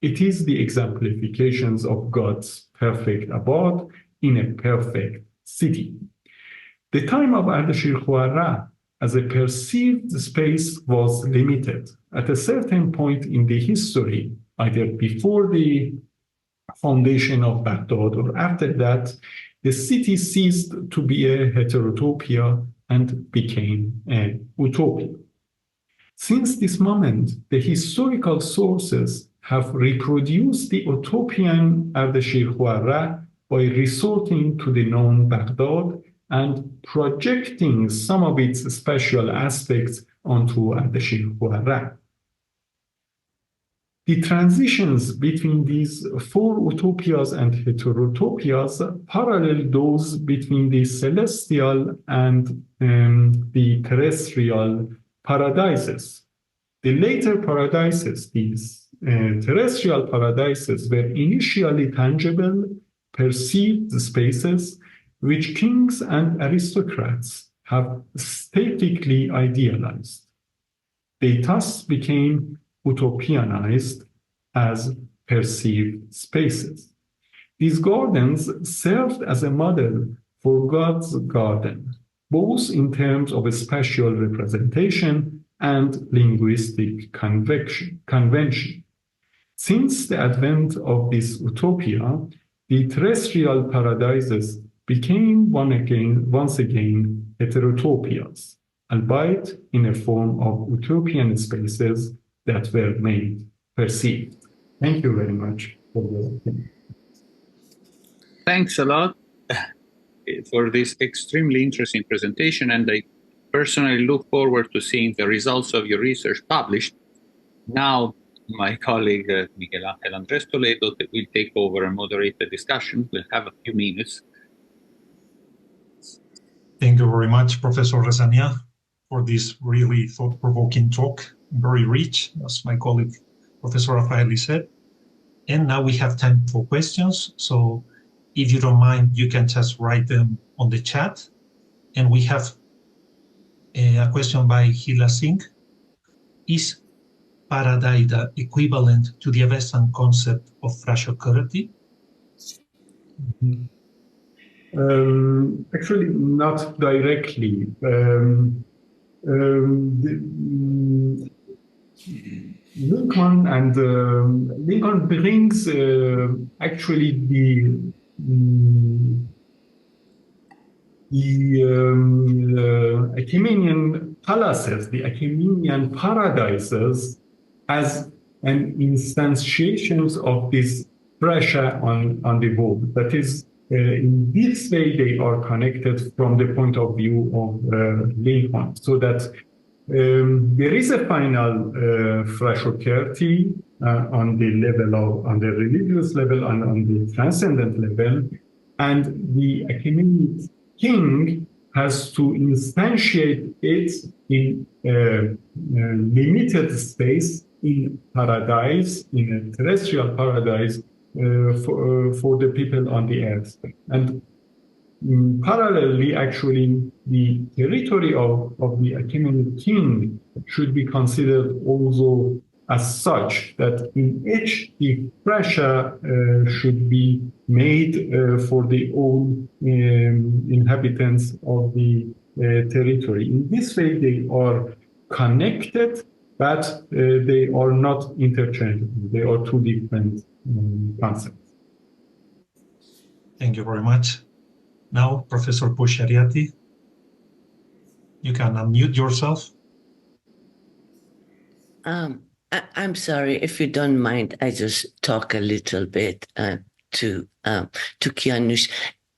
It is the exemplifications of God's perfect abode in a perfect city. The time of Ardashir Khuarra as a perceived space was limited. At a certain point in the history, either before the foundation of Baghdad or after that, the city ceased to be a heterotopia and became a utopia. Since this moment, the historical sources have reproduced the utopian Ardashir Khuarra by resorting to the known Baghdad and projecting some of its special aspects onto Ardashir Khuarra. the transitions between these four utopias and heterotopias parallel those between the celestial and the terrestrial paradises. The later paradises, these terrestrial paradises, were initially tangible, perceived spaces which kings and aristocrats have statically idealized. They thus became utopianized as perceived spaces. These gardens served as a model for God's garden, both in terms of a spatial representation and linguistic convention. Since the advent of this utopia, the terrestrial paradises became once again heterotopias, albeit in a form of utopian spaces that were made perceived. Thank you very much for the. Thanks a lot for this extremely interesting presentation, and I personally look forward to seeing the results of your research published. Now, my colleague Miguel Ángel Andrés Toledo will take over and moderate the discussion. We'll have a few minutes. Thank you very much, Professor Rezania, for this really thought-provoking talk, very rich, as my colleague Professor Raffaelli said. And now we have time for questions. So if you don't mind, you can just write them on the chat. And we have a question by Hila Singh. Is Paradaida equivalent to the Avestan concept of fraciocarity? Actually, not directly. Lincoln brings actually the Achaemenian palaces, the Achaemenian paradises, as an instantiations of this pressure on the wall. That is, in this way, they are connected from the point of view of Lincoln, so that there is a final fraciocarity on the level of, on the religious level and on the transcendent level, and the Achaemenid king has to instantiate it in a limited space in paradise, in a terrestrial paradise for the people on the earth. And parallelly, actually, the territory of the Achaemenid king should be considered also as such that in each the pressure should be made for the old inhabitants of the territory. In this way, they are connected, but they are not interchangeable. They are two different concepts. Thank you very much. Now, Professor Pouchariati, you can unmute yourself. I'm sorry, if you don't mind, I just talk a little bit to Kianoosh.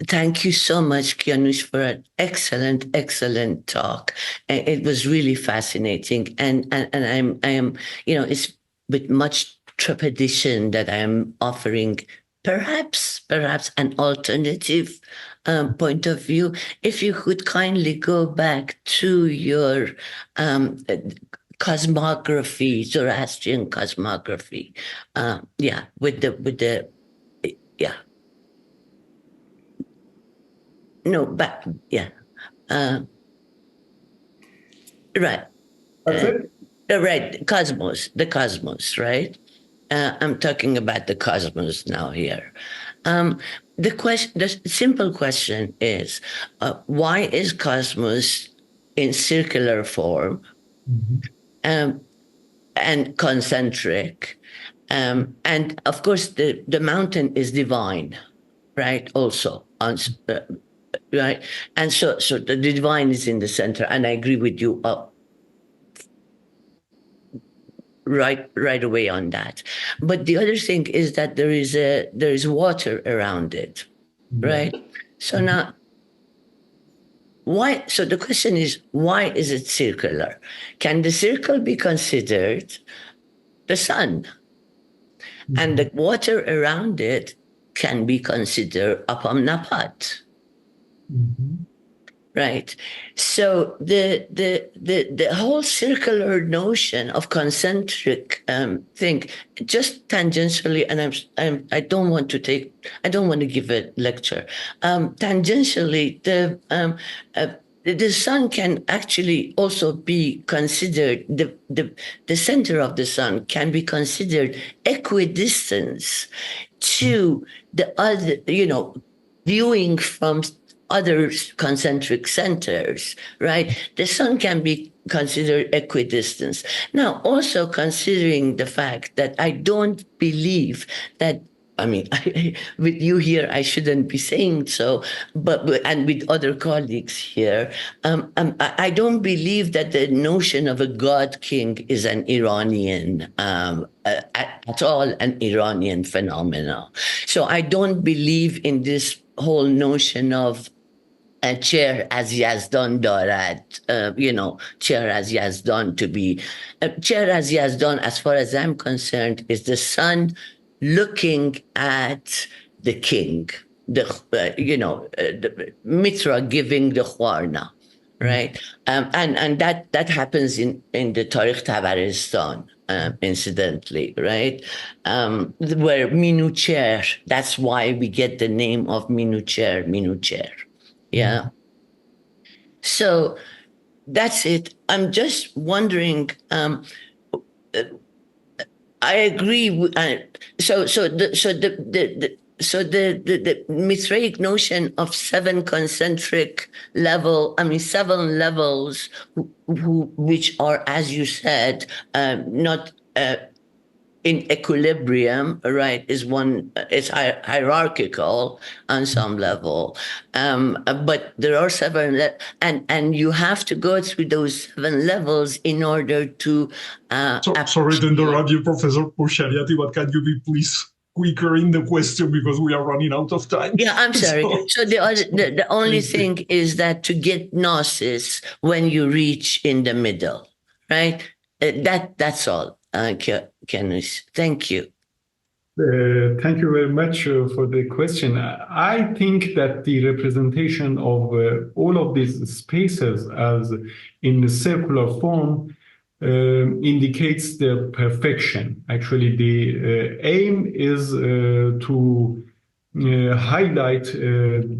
Thank you so much, Kianoosh, for an excellent talk. It was really fascinating, and I am, it's with much trepidation that I am offering perhaps an alternative point of view. If you could kindly go back to your cosmography, Zoroastrian cosmography, with the right. Right, the cosmos, right? I'm talking about the cosmos now here. The simple question is, why is cosmos in circular form and concentric? And of course, the mountain is divine, right? Also, right? And so the divine is in the center, and I agree with you right away on that. But the other thing is that there is water around it, right? So now, why? So the question is, why is it circular? Can the circle be considered the sun? and the water around it can be considered apamnapat. Right. So the whole circular notion of concentric thing, just tangentially, and I don't want to give a lecture. Tangentially, the sun can actually also be considered, the center of the sun can be considered equidistant to the other, viewing from other concentric centers, right? The sun can be considered equidistant. Now, also considering the fact that I don't believe that, with you here, I shouldn't be saying so, and with other colleagues here, I don't believe that the notion of a God king is an Iranian, at all an Iranian phenomenon. So I don't believe in this whole notion of chair as Yazdan darad, chair as Yazdan to be. Chair as Yazdan, as far as I'm concerned, is the sun looking at the king, the Mitra giving the Khwarna, right? And that happens in the Tariq Tabaristan, incidentally, right? Where Minucher, that's why we get the name of Minucher. Yeah. So that's it. I'm just wondering, I agree. So the Mithraic notion of seven concentric seven levels, which are, as you said, not in equilibrium, right? Is hierarchical on some level, but there are seven, and you have to go through those seven levels in order to. Sorry to interrupt you, Professor Pourchariati, but can you be please quicker in the question because we are running out of time? Yeah, I'm sorry. So the only thing is that to get gnosis when you reach in the middle, right? That's all. Kianoosh, thank you. Thank you very much for the question. I think that the representation of all of these spaces as in circular form indicates the perfection. Actually, the aim is to highlight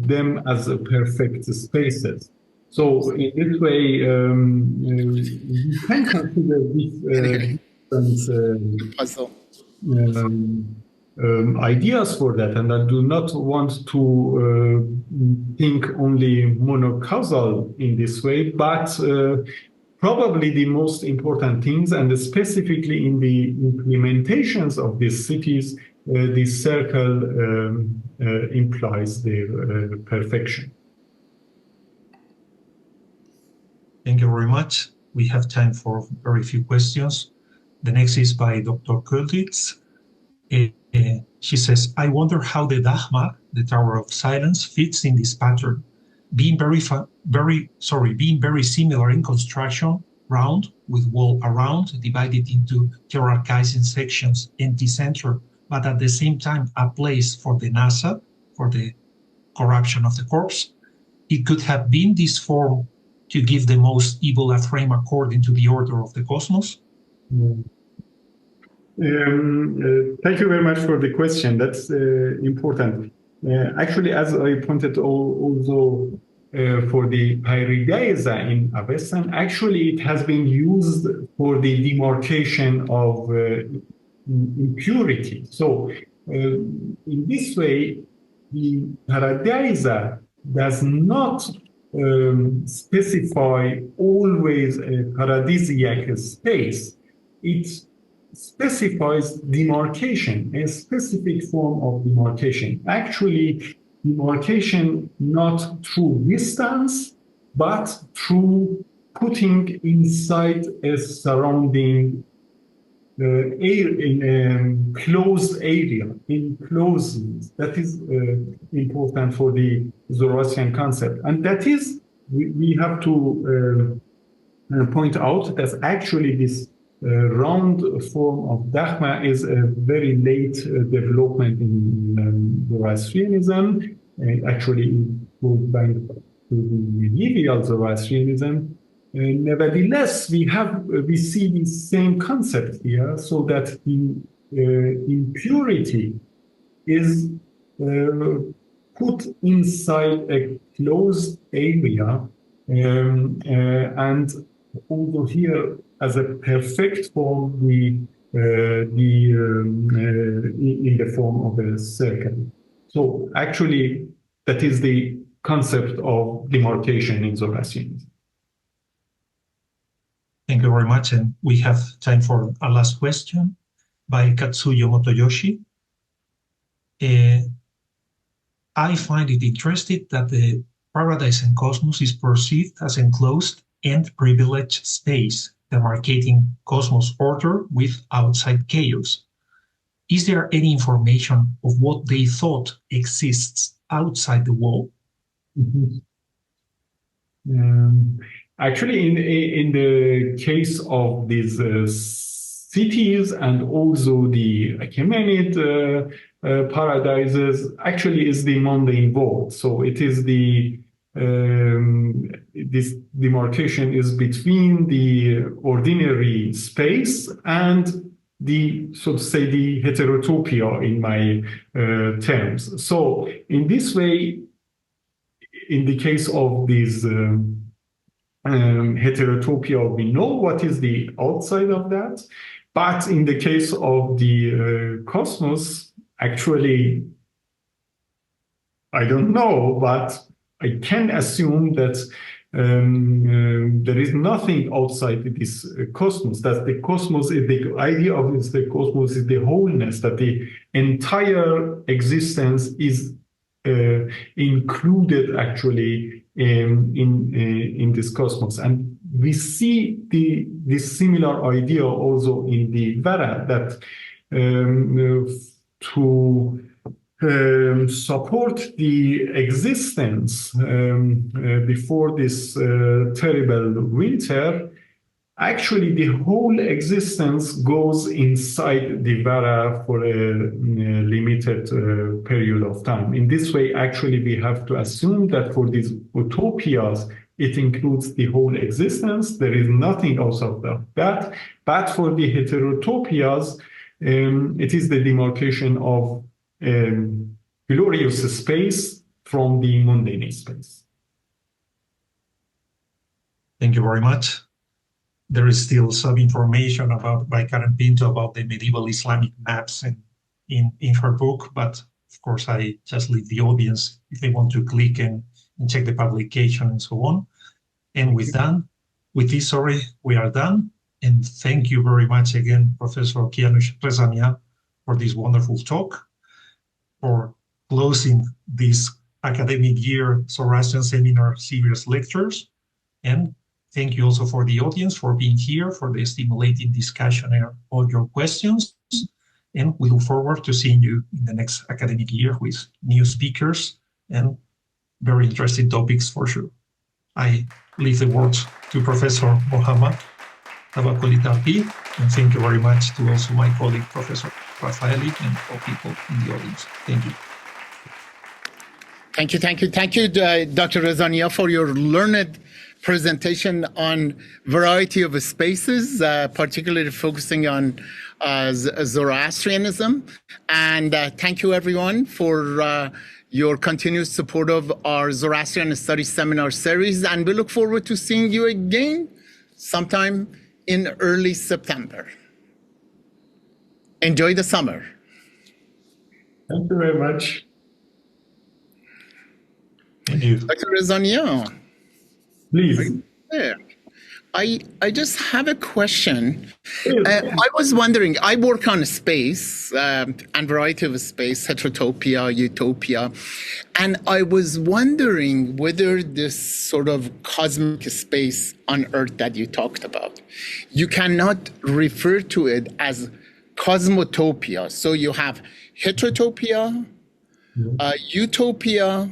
them as perfect spaces. So in this way, you can consider this ideas for that, and I do not want to think only monocausal in this way, but probably the most important things, and specifically in the implementations of these cities, the circle implies their perfection. Thank you very much. We have time for very few questions. The next is by Dr. Kultitz. She says, I wonder how the Dahma, the Tower of Silence, fits in this pattern. Being very similar in construction, round, with wall around, divided into hierarchizing sections, empty center, but at the same time a place for the NASA, for the corruption of the corpse. It could have been this form to give the most evil a frame according to the order of the cosmos. Thank you very much for the question. That's important. Actually, as I pointed also for the Pyridaiza in Avestan, actually it has been used for the demarcation of impurity. So in this way, the Paradaiza does not specify always a paradisiac space. It specifies demarcation, a specific form of demarcation. Actually, demarcation not through distance, but through putting inside a surrounding air in a closed area, in closeness. That is important for the Zoroastrian concept. And that is, we have to point out that actually this round form of Dachma is a very late development in Zoroastrianism. Actually, it goes back to the medieval Zoroastrianism. Nevertheless, we see the same concept here, so that the impurity is put inside a closed area, and also here as a perfect form, in the form of a circle. So actually, that is the concept of demarcation in Zoroastrianism. Thank you very much. And we have time for a last question by Katsuyo Motoyoshi. I find it interesting that the paradise and cosmos is perceived as enclosed and privileged space, demarcating cosmos order with outside chaos. Is there any information of what they thought exists outside the wall? Mm-hmm. Actually, in the case of these cities and also the Achaemenid paradises, actually is the mundane world. So it is this demarcation is between the ordinary space and the, so to say, the heterotopia in my terms. So in this way, in the case of these heterotopia, we know what is the outside of that. But in the case of the cosmos, actually, I don't know, but I can assume that there is nothing outside this cosmos, that the cosmos is the idea of the cosmos is the wholeness, that the entire existence is included actually in this cosmos. And we see this similar idea also in the Vara, that to support the existence before this terrible winter, actually the whole existence goes inside the Vara for a limited period of time. In this way, actually, we have to assume that for these utopias, it includes the whole existence. There is nothing outside of that. But for the heterotopias, it is the demarcation of glorious space from the mundane space. Thank you very much. There is still some information by Karen Pinto about the medieval Islamic maps in her book, but of course I just leave the audience if they want to click and check the publication and so on. And with this, we are done. And thank you very much again, Professor Kianoosh Rezania, for this wonderful talk, for closing this academic year Zoroastrian Seminar Series lectures. And thank you also for the audience for being here, for the stimulating discussion and all your questions. And we look forward to seeing you in the next academic year with new speakers and very interesting topics for sure. I leave the words to Professor Mohammad Tabakolitapi, and thank you very much to also my colleague, Professor Rafaeli, and all people in the audience. Thank you. Thank you, Dr. Rezania, for your learned presentation on variety of spaces, particularly focusing on Zoroastrianism. And thank you, everyone, for your continued support of our Zoroastrian Studies Seminar Series. And we look forward to seeing you again sometime in early September. Enjoy the summer. Thank you very much. Thank you. Dr. Rezania. Please. I just have a question. I was wondering, I work on space and variety of space, heterotopia, utopia, and I was wondering whether this sort of cosmic space on Earth that you talked about, you cannot refer to it as cosmotopia. So you have heterotopia, utopia,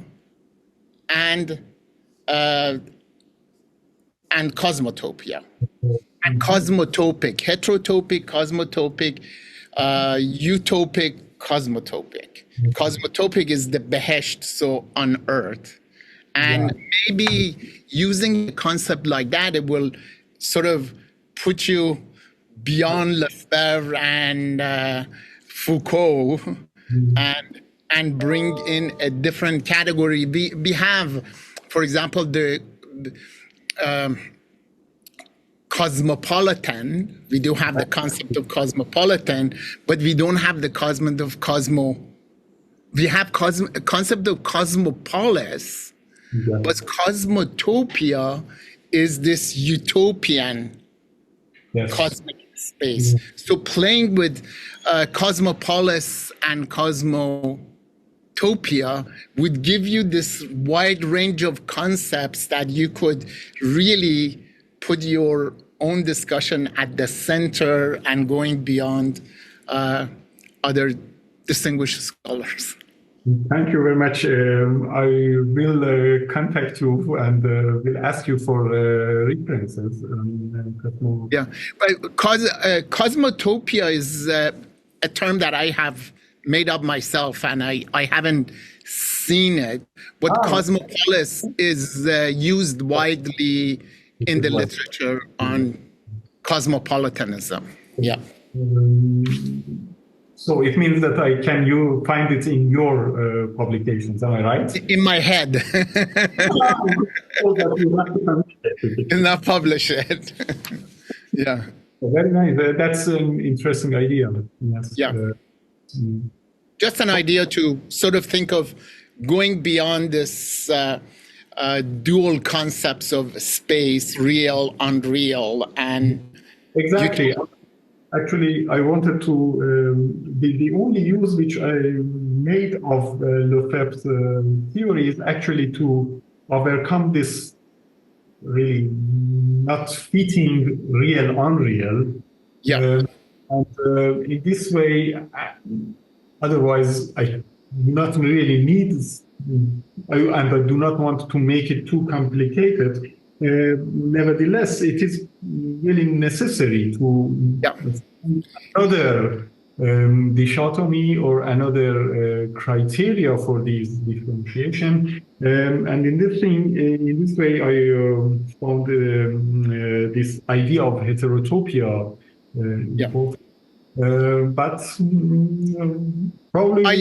and cosmotopia. and cosmotopic, heterotopic, cosmotopic, utopic, cosmotopic. Cosmotopic is the behesht, so on earth. And maybe using a concept like that, it will sort of put you beyond Lefebvre and Foucault and bring in a different category. We have, for example, the cosmopolitan. We do have the concept of cosmopolitan, but we don't have the concept of we have a concept of cosmopolis, but cosmotopia is this utopian cosmic space. So playing with cosmopolis and cosmotopia would give you this wide range of concepts that you could really put your own discussion at the center and going beyond other distinguished scholars. Thank you very much. I will contact you and will ask you for references. Yeah, cosmotopia is a term that I have made up myself, and I haven't seen it. But cosmopolis is used widely in the literature on cosmopolitanism. Yeah. So it means that you find it in your publications, am I right? In my head. Not publish it. Yeah. Very nice. That's an interesting idea. Yes. Yeah. Just an idea to sort of think of going beyond this dual concepts of space, real, unreal, and exactly. Actually, I wanted to, the only use which I made of Lefebvre's theory is actually to overcome this really not fitting real, unreal. Yeah. And in this way, otherwise, I do not really need, and I do not want to make it too complicated. Nevertheless, it is really necessary to another dichotomy or another criteria for this differentiation. And in this way, I found this idea of heterotopia important. But probably I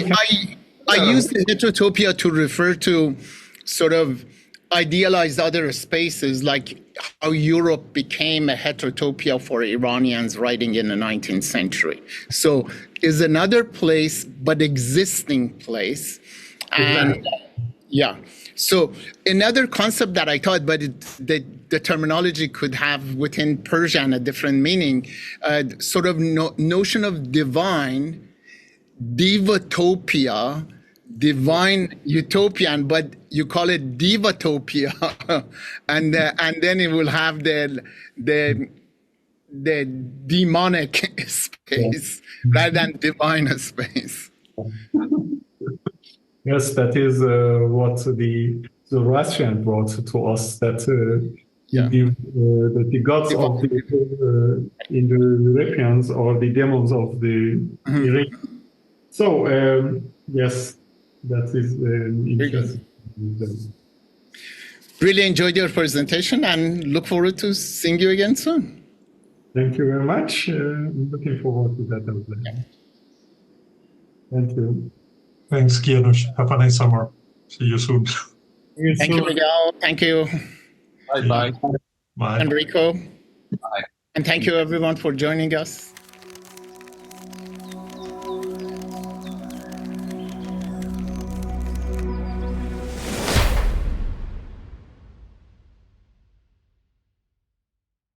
use the heterotopia to refer to sort of idealized other spaces, like how Europe became a heterotopia for Iranians writing in the 19th century. So is another place, but existing place. And so another concept that I thought, but the terminology could have within Persian a different meaning, sort of notion of divine, divatopia, divine utopian, but you call it divatopia, and then it will have the demonic space rather than divine space. Yes, that is what the Zoroastrian brought to us. That the gods of the in the Europeans or the demons of the Iranians. So yes. That is interesting. Really enjoyed your presentation and look forward to seeing you again soon. Thank you very much. I'm looking forward to that as well. Thank you. Thanks, Kianoosh. Have a nice summer. See you soon. Thank you, Miguel. Thank you. Bye-bye. Bye. Enrico. Bye. And thank you, everyone, for joining us.